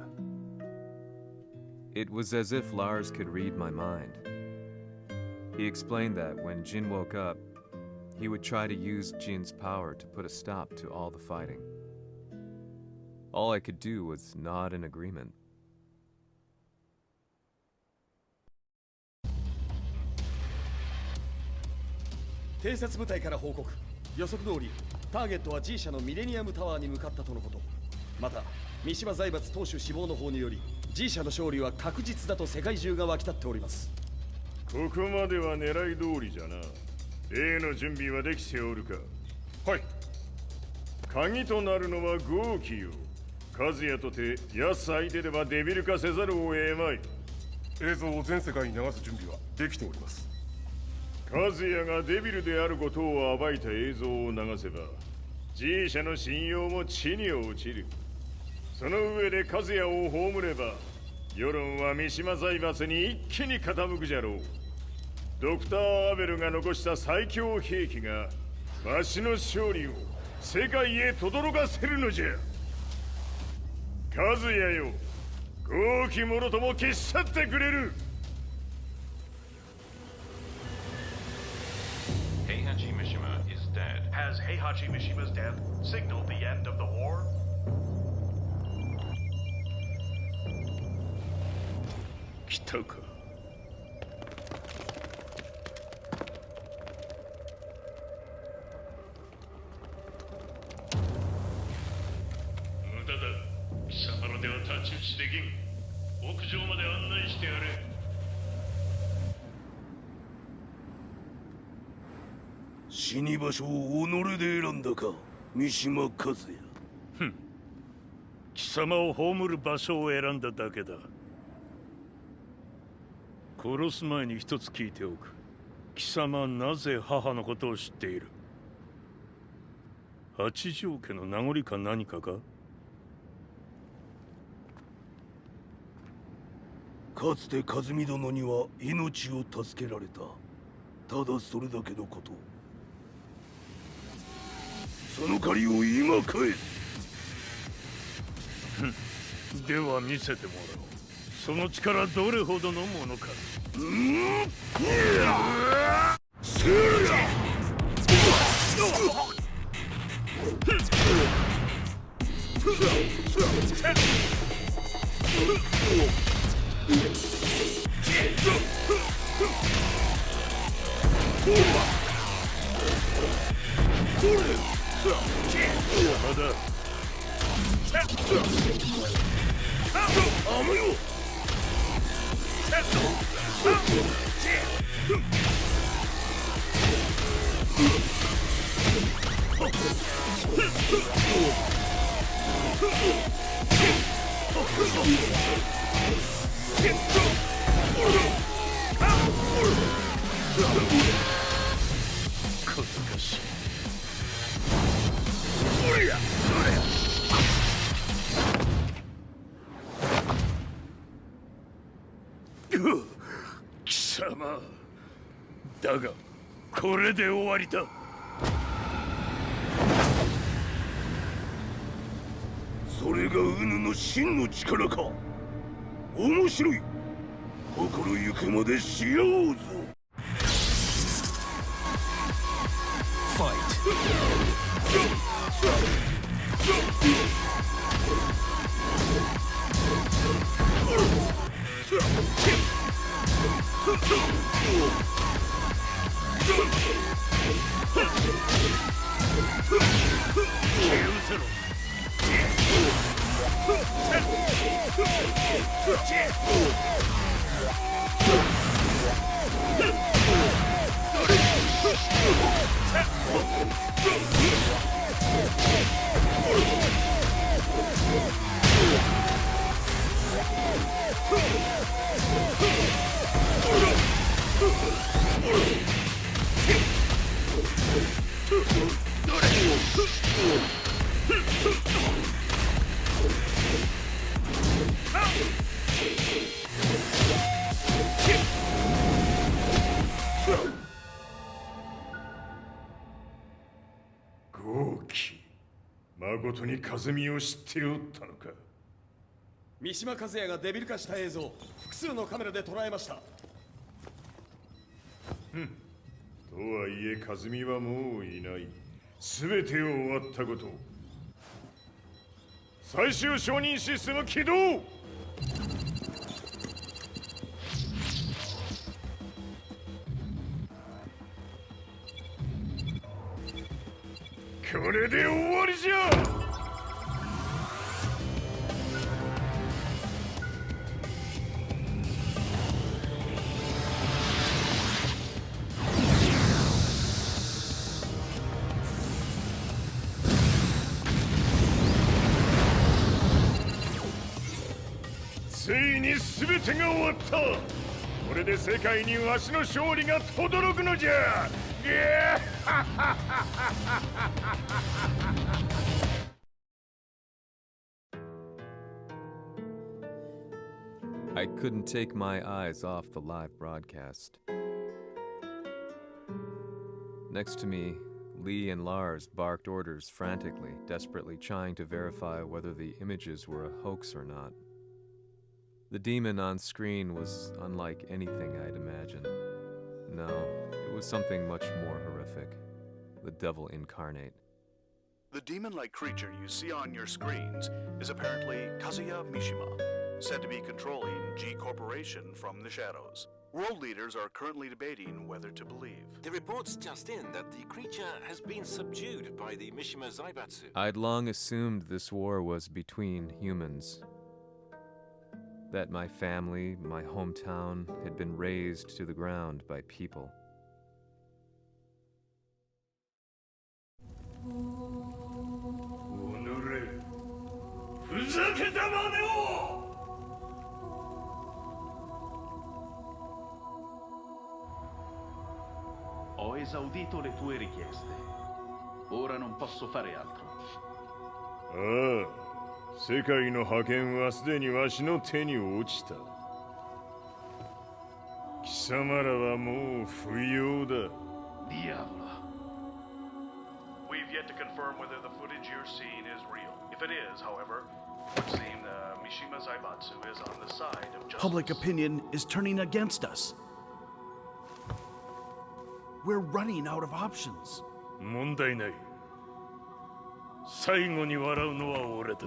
It was as if Lars could read my mind. He explained that when Jin woke up, he would try to use Jin's power to put a stop to all the fighting. All I could do was nod in agreement. 偵察部隊から報告。予測通りターゲットは G 社のミレニアムタワーに向かったとのこと。また三島財閥当主死亡の方により G 社の勝利は確実だと世界中が沸き立っております。ここまでは狙い通りじゃな。例の準備はできておるか。はい。鍵となるのは豪気よ。和也とて安相手ではデビル化せざるを得まい。映像を全世界に流す準備はできております。和也がデビルであることを暴いた映像を流せば G 社の信用も地に落ちる。その上で和也を葬れば世論は三島財閥に一気に傾くじゃろう。ドクター・アベルが残した最強兵器がわしの勝利を世界へ轟かせるのじゃ。和也よ、豪気もろとも消し去ってくれる。Heihachi Mishima is dead. Has Heihachi Mishima's death signaled the end of the war? 来たか。無駄だ。貴様らでは太刀打ちできん。屋上まで案内してやれ。死に場所を己で選んだか、三島和也。ふん。貴様を葬る場所を選んだだけだ。殺す前に一つ聞いておく。貴様はなぜ母のことを知っている？八条家の名残か何かか？かつて和美殿には命を助けられた。ただそれだけのこと。その借りを今返す。では見せてもらおう。その力どれほどのものか。貴様だがこれで終わりだ。それがウヌの真の力か。面白い。心ゆくまでしようぞ。ファイ豪気、誠に風見を知っておったのか。三島和也がデビル化した映像、複数のカメラで捉えました。とはいえ和美はもういない。全てを終わったこと。最終承認システム起動。これで終わりじゃ。ついに全てが終わった。これで世界にわしの勝利が轟くのじゃ。I couldn't take my eyes off the live broadcast. Next to me, Lee and Lars barked orders frantically, desperately trying to verify whether the images were a hoax or not. The demon on screen was unlike anything I'd imagined. No, it was something much more horrific. The devil incarnate. The demon-like creature you see on your screens is apparently Kazuya Mishima, said to be controlling G Corporation from the shadows. World leaders are currently debating whether to believe. The reports just in that the creature has been subdued by the Mishima Zaibatsu. I'd long assumed this war was between humans. That my family, my hometown, had been razed to the ground by people. Ho esaudito le tue richieste. Ora non posso fare altro. ああ、世界の覇権はすでにわしの手に落ちた。貴様らはもう不要だ。Diavolo. We've yet to confirm whether the footage you're seeing is real. If it is, however, it would seem the Mishima Zaibatsu is on the side of justice. Public opinion is turning against us. We're running out of options. 問題ない。最後に笑うのは俺だ。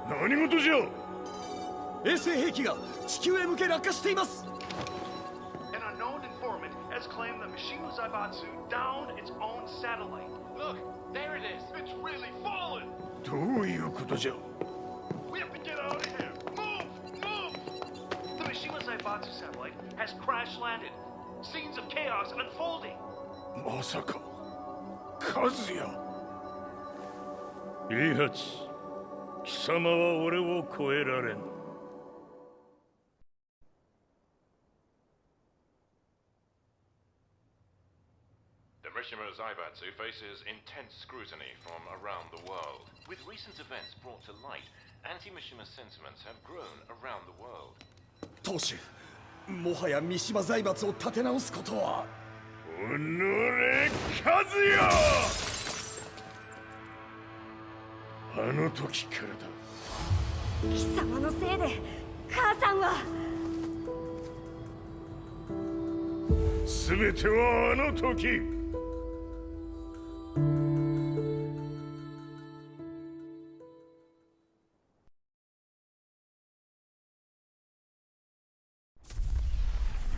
何事じゃ。衛星兵器が地球へ向け落下しています。 An unknown informant has claimed the Mishima Zaibatsu downed its own satellite. Look, there it is. It's really fallen. どういうことじゃ。 We have to get out of here. Move! Move! The Mishima Zaibatsu satellite has crash landed. Scenes of chaos unfolding. まさか、和也。イハチ、貴様は俺を超えられん。The Mishima Zaibatsu faces intense scrutiny from around the world. With recent events brought to light, anti-Mishima sentiments have grown around the world. 当主、もはや三島財閥を立て直すことは。おのれ、和也。あの時からだ。貴様のせいで母さんは。全てはあの時。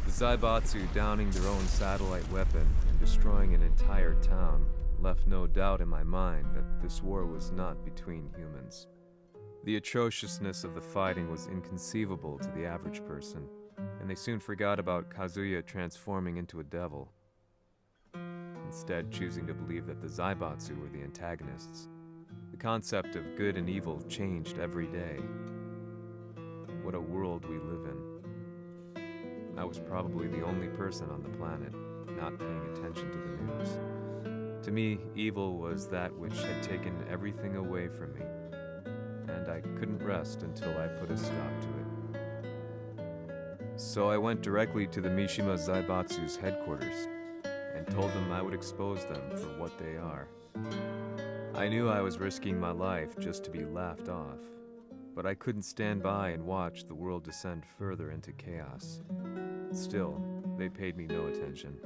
The Zaibatsu downing their own satellite weapon and destroying an entire town left no doubt in my mind that this war was not between humans. The atrociousness of the fighting was inconceivable to the average person, and they soon forgot about Kazuya transforming into a devil, instead choosing to believe that the Zaibatsu were the antagonists. The concept of good and evil changed every day. What a world we live in. I was probably the only person on the planet not paying attention to the news. To me, evil was that which had taken everything away from me, and I couldn't rest until I put a stop to it. So I went directly to the Mishima Zaibatsu's headquarters and told them I would expose them for what they are. I knew I was risking my life just to be laughed off, but I couldn't stand by and watch the world descend further into chaos. Still, they paid me no attention.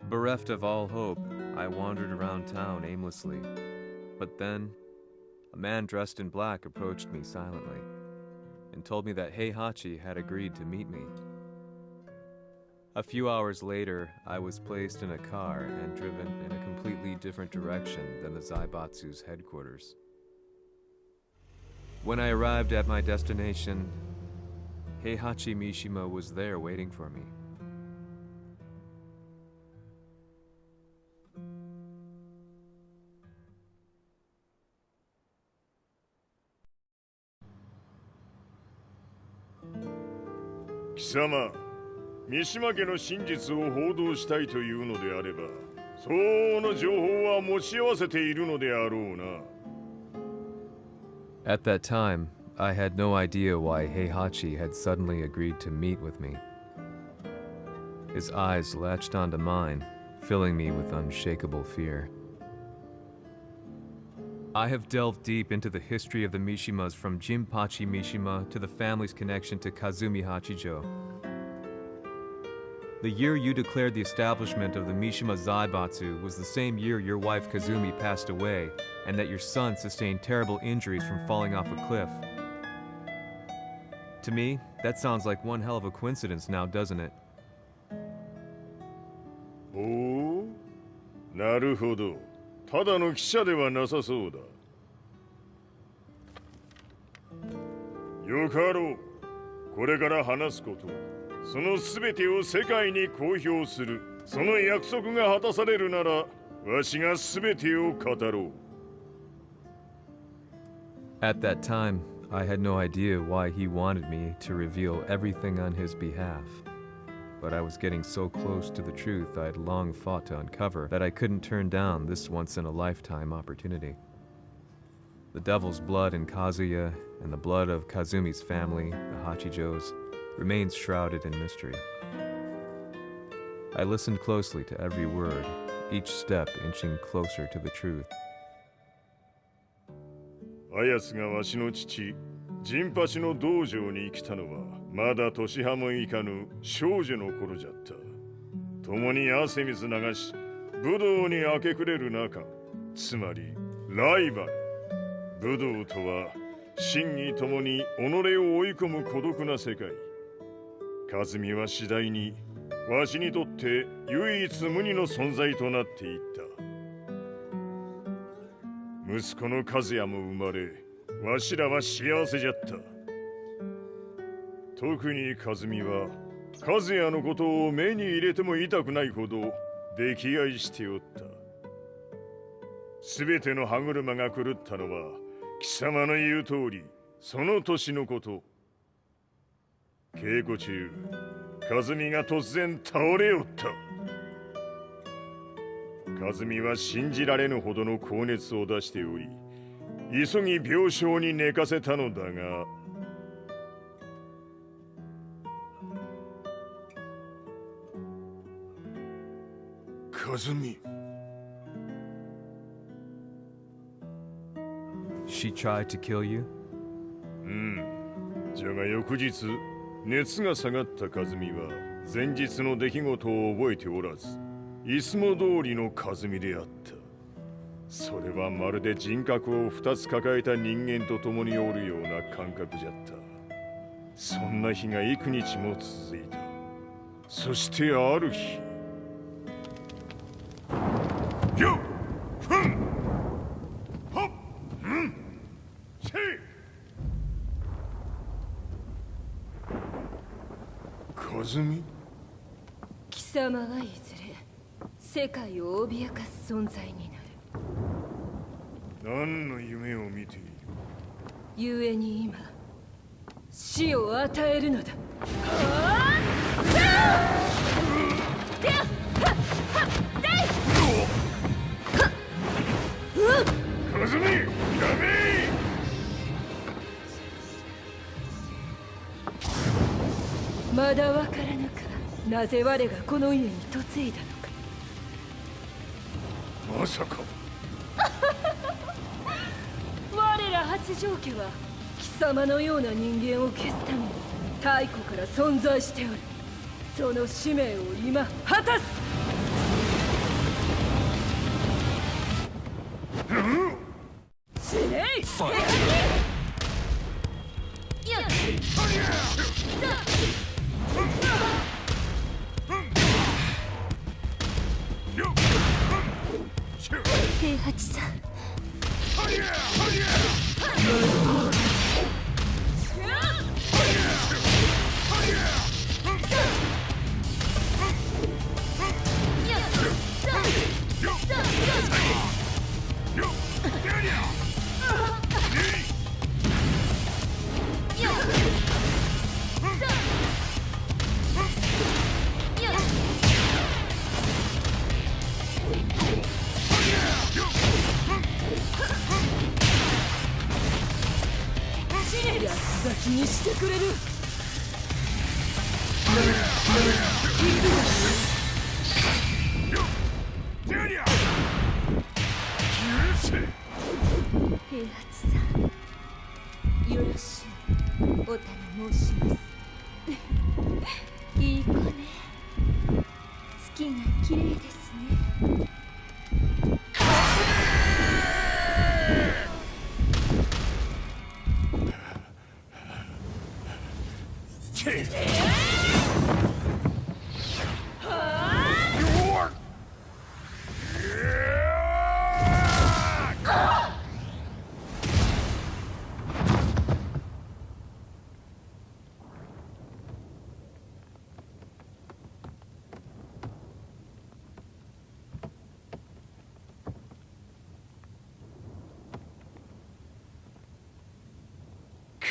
Bereft of all hope, I wandered around town aimlessly. But then, a man dressed in black approached me silently and told me that Heihachi had agreed to meet me. A few hours later, I was placed in a car and driven in a completely different direction than the Zaibatsu's headquarters. When I arrived at my destination, Heihachi Mishima was there waiting for me. Kisama, 三島家の真実を報道したいというのであれば、相応の情報は持ち合わせているのであろうな。At that time, I had no idea why Heihachi had suddenly agreed to meet with me. His eyes latched onto mine, filling me with unshakable fear. I have delved deep into the history of the Mishimas from Jinpachi Mishima to the family's connection to Kazumi Hachijo. The year you declared the establishment of the Mishima Zaibatsu was the same year your wife Kazumi passed away, and that your son sustained terrible injuries from falling off a cliff. To me, that sounds like one hell of a coincidence now, doesn't it? おお、なるほど。ただの記者ではなさそうだ。よかろう。これから話すこと、その全てを世界に公表する。その約束が果たされるなら、わしが全てを語ろう。At that time, I had no idea why he wanted me to reveal everything on his behalf. But I was getting so close to the truth I'd long fought to uncover that I couldn't turn down this once-in-a-lifetime opportunity. The devil's blood in Kazuya and the blood of Kazumi's family, the Hachijos, remains shrouded in mystery. I listened closely to every word, each step inching closer to the truth. あやつがわしの父、陣八の道場に来たのは、まだ年端もいかぬ少女の頃じゃった。共に汗水流し、武道に明け暮れる中、つまりライバル。武道とは、真偽ともに己を追い込む孤独な世界。和美は次第に、わしにとって唯一無二の存在となっていった。息子の和也も生まれ、わしらは幸せじゃった。特に和美は、和也のことを目に入れても痛くないほど溺愛しておった。すべての歯車が狂ったのは、貴様の言う通り、その年のこと。稽古中、和美が突然倒れおった。和美は信じられぬほどの高熱を出しており、急ぎ病床に寝かせたのだが、和美。She tried to kill you? じゃが翌日、熱が下がった和美は前日の出来事を覚えておらず、いつも通りの和美であった。それはまるで人格を2つ抱えた人間と共におるような感覚じゃった。そんな日が幾日も続いた。そしてある日、よっふんはっんせい和美。貴様はいずれ世界を脅かす存在になる。何の夢を見ている？故に今死を与えるのだ。和美、ダメ！まだわからぬか。なぜ我がこの家に嫁いだのか。まさか我ら八丈家は貴様のような人間を消すために太古から存在しておる。その使命を今果たす。死ねい。平八さん。八つ咲きにしてくれる。平八さん、よろしゅうお頼申します。いい子ね。月が綺麗ですね。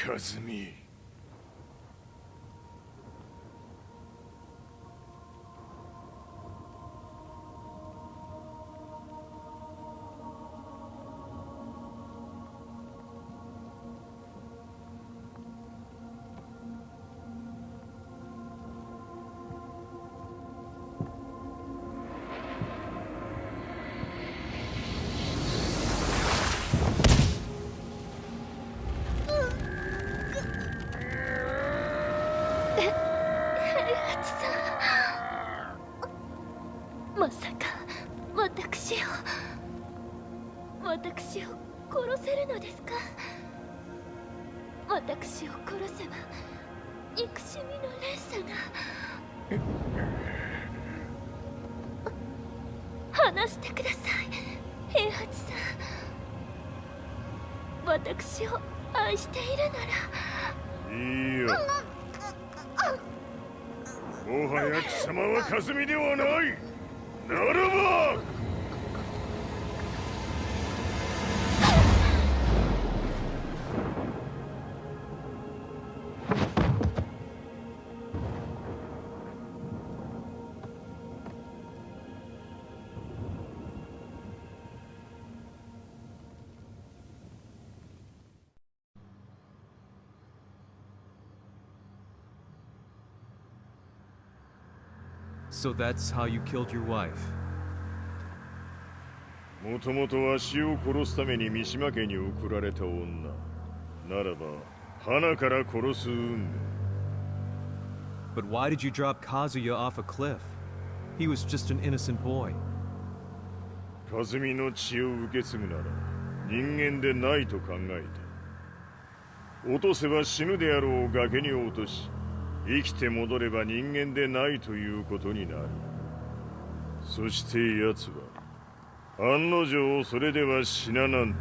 和美。まさか私を殺せるのですか。私を殺せば憎しみの連鎖が。話してください、平八さん。私を愛しているなら。いいよ。もはや貴様は和美ではない。ならばSo that's how you killed your wife. もともとわしを殺すために三島家に送られた女ならば花から殺す運命。 But why did you drop Kazuya off a cliff? He was just an innocent boy. 和美の血を受け継ぐなら人間でないと考えた。落とせば死ぬであろう崖に落とし生きて戻れば人間でないということになる。そして奴は案の定それでは死ななんだ。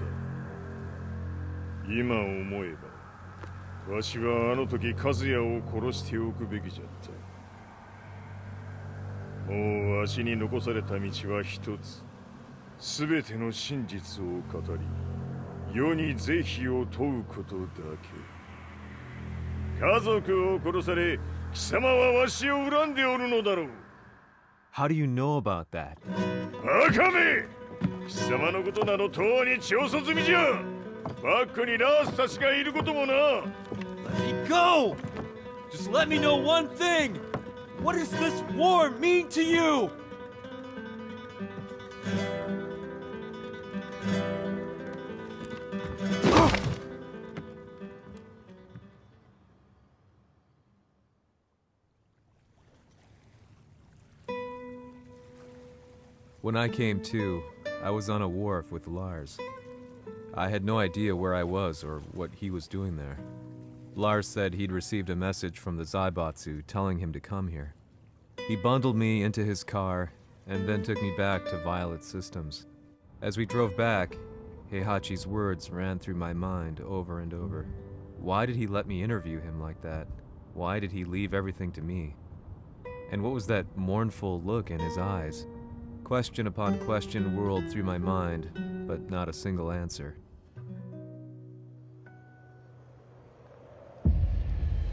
今思えばわしはあの時和也を殺しておくべきじゃった。もうわしに残された道は一つ。全ての真実を語り世に是非を問うことだけ。家族を殺され貴様はわしを恨んでおるのだろう。 How do you know about that? バカめ！貴様のことなどとうに調査済みじゃ。バックにラースたちがいることもな。 Let me go! Just let me know one thing! What does this war mean to you? When I came to, I was on a wharf with Lars. I had no idea where I was or what he was doing there. Lars said he'd received a message from the Zaibatsu telling him to come here. He bundled me into his car and then took me back to Violet Systems. As we drove back, Heihachi's words ran through my mind over and over. Why did he let me interview him like that? Why did he leave everything to me? And what was that mournful look in his eyes? Question upon question whirled through my mind, but not a single answer.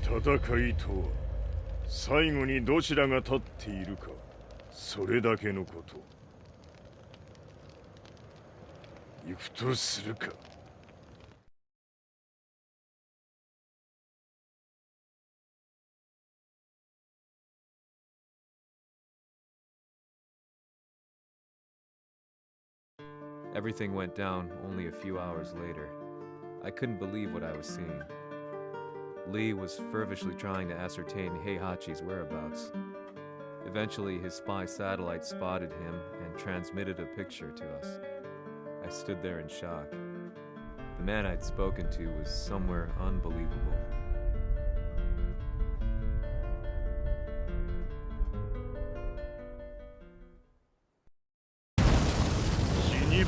戦いとは最後にどちらが立っているかそれだけのこと。行くとするか。Everything went down only a few hours later. I couldn't believe what I was seeing. Lee was fervently trying to ascertain Heihachi's whereabouts. Eventually, his spy satellite spotted him and transmitted a picture to us. I stood there in shock. The man I'd spoken to was somewhere unbelievable.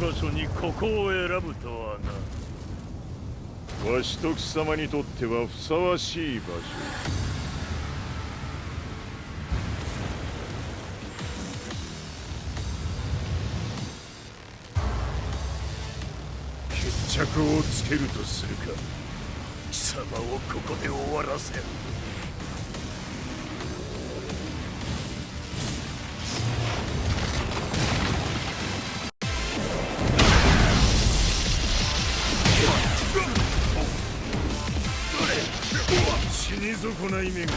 場所にここを選ぶとはな。わしと貴様にとってはふさわしい場所。決着をつけるとするか。貴様をここで終わらせる。死に損ない目が。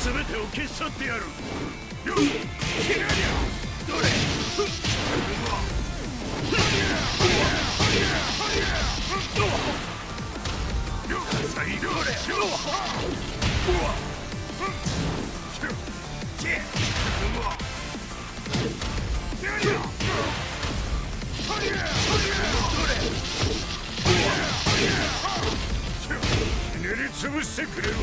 全てを消し去ってやる。ひねり潰してくれるわ。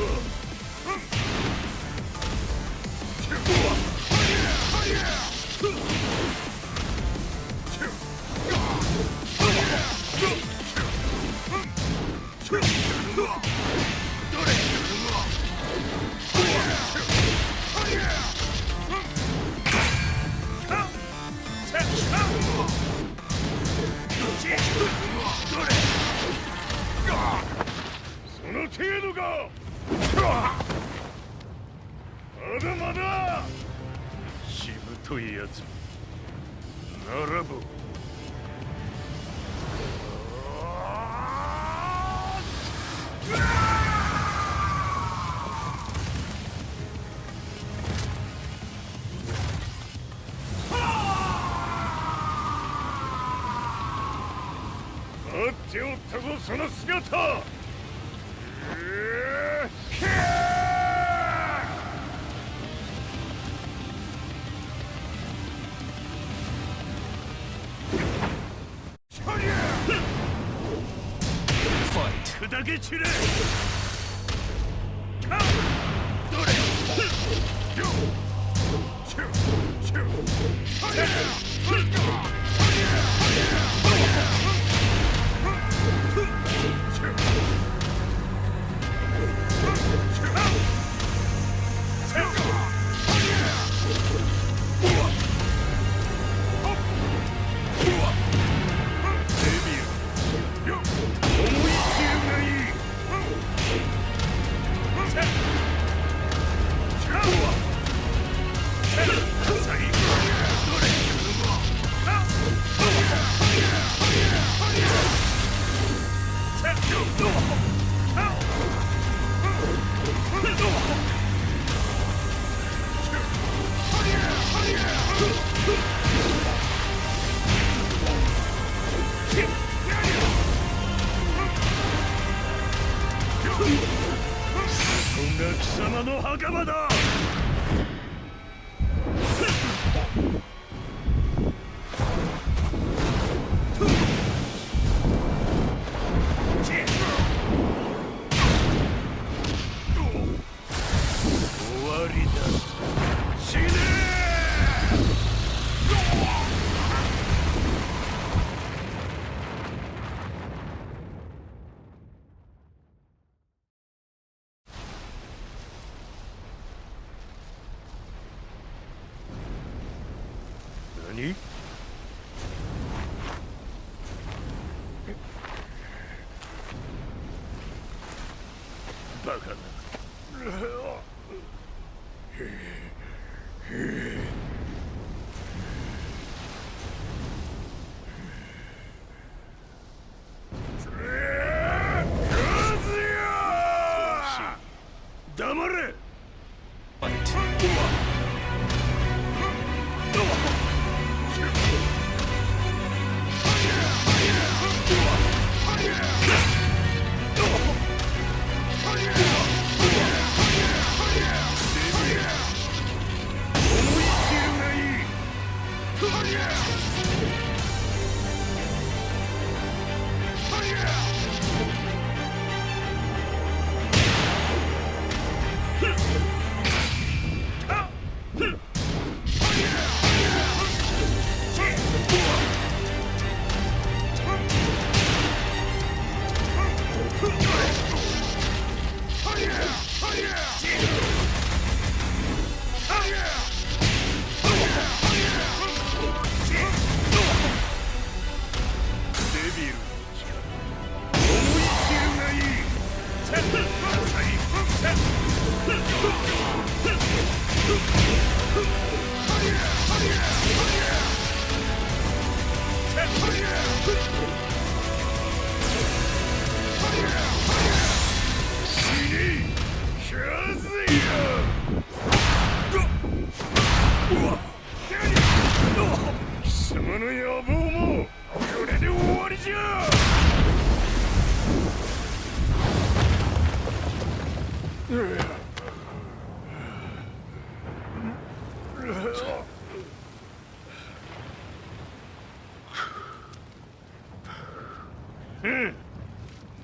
だまだしぶといやつならば待っておったぞその姿砕け散れどれよチュチュ貴様の墓場だ終わりだ死ね何バカな黙れ貴様の野望もこれで終わりじゃ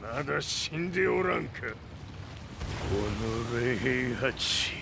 まだ死んでおらんかおのれ平八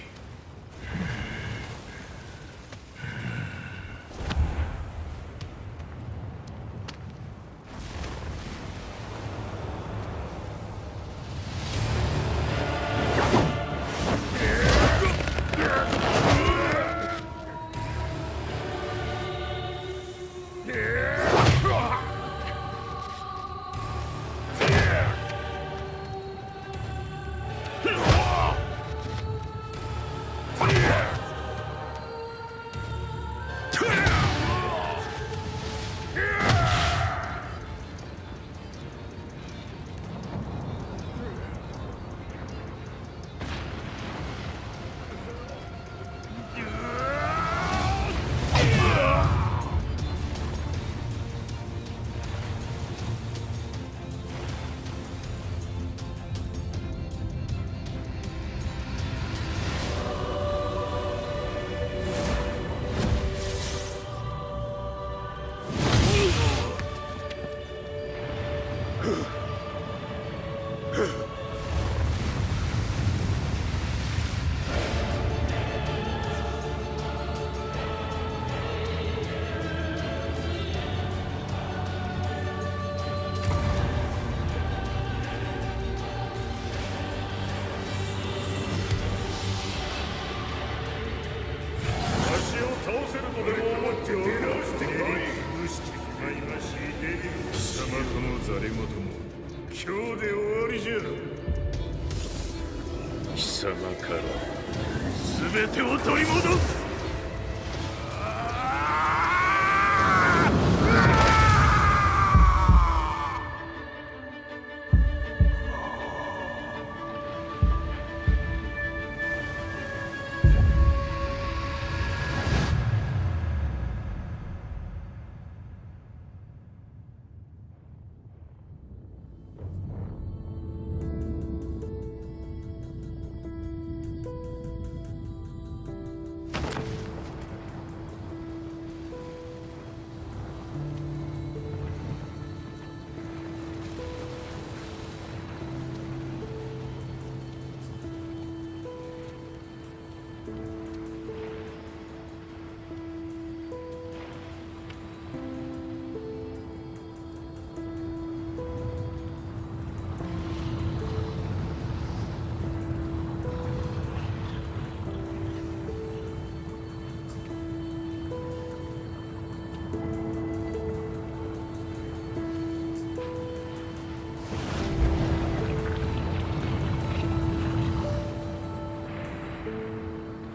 ともザレ言も今日で終わりじゃ。貴様から全てを取り戻す。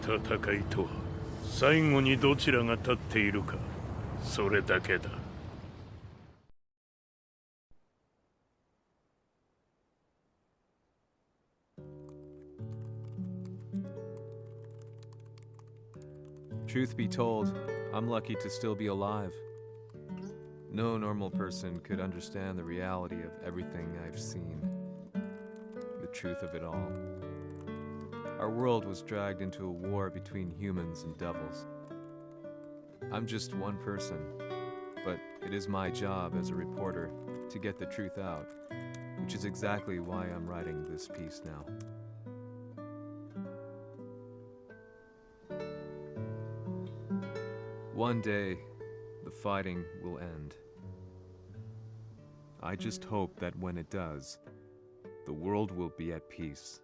戦いとは最後にどちらが立っているか、それだけだ。Truth be told, I'm lucky to still be alive. No normal person could understand the reality of everything I've seen, the truth of it all. Our world was dragged into a war between humans and devils. I'm just one person, but it is my job as a reporter to get the truth out, which is exactly why I'm writing this piece now. One day, the fighting will end. I just hope that when it does, the world will be at peace.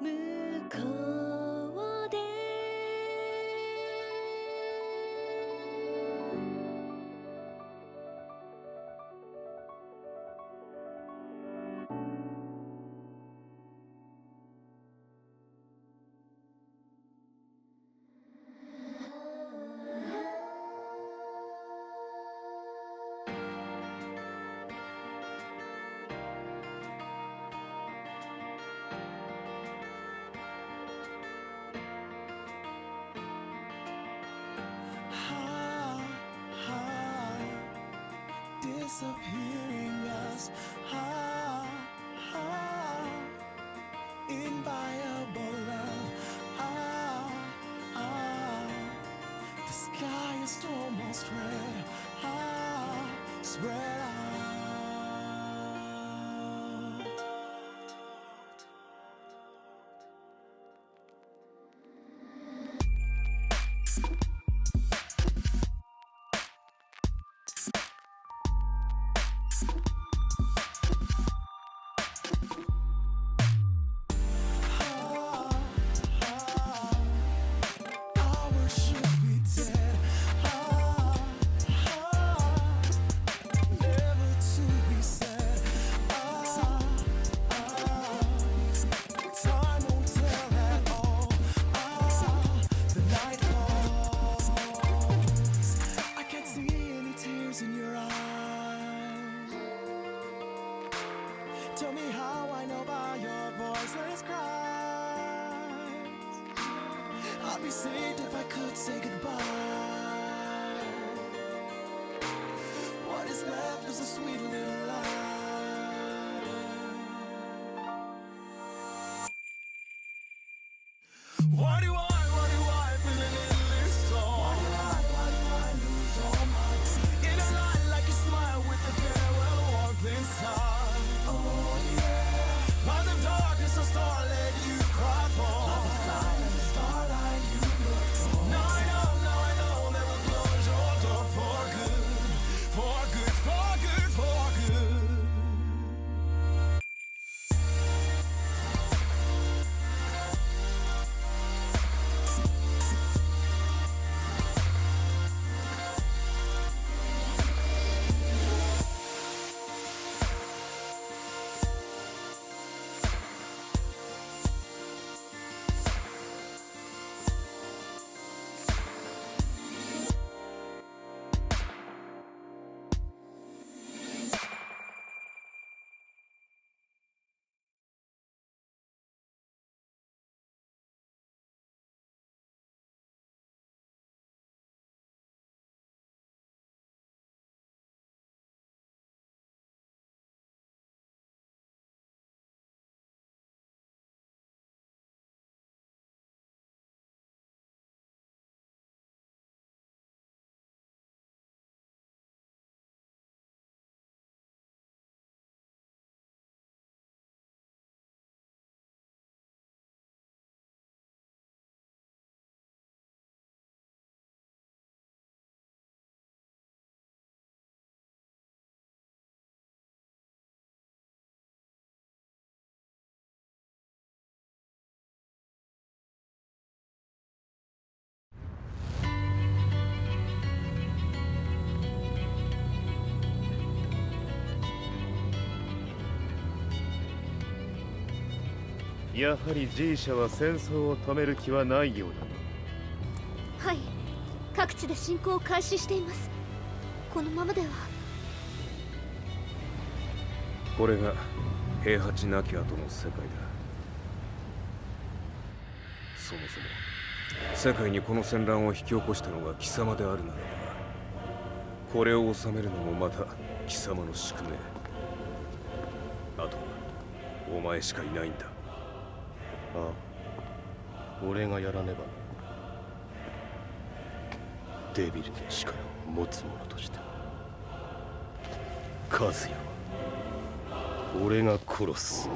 向こうでdisappearing us. Inviolable love. The sky is almost red. Spread out. Tell me how I know by your voiceless cries. I'd be saved if I could say goodbye. What is left is a sweet little lie. Why do I feel a little this song? Why do I lose all my teeth? In a light like a smile with a farewell warmth inside. Light of darkness, a star let you cry for. Like a silent starlight you look for. Now I know that we'll close your door for good. For good, for good, for good.やはり G 社は戦争を止める気はないようだな。はい、各地で侵攻を開始しています。このままでは。これが平八なき後の世界だ。そもそも世界にこの戦乱を引き起こしたのが貴様であるならば、これを治めるのもまた貴様の宿命。あとはお前しかいないんだ。ああ、俺がやらねば。デビルの力を持つ者として和也は俺が殺す。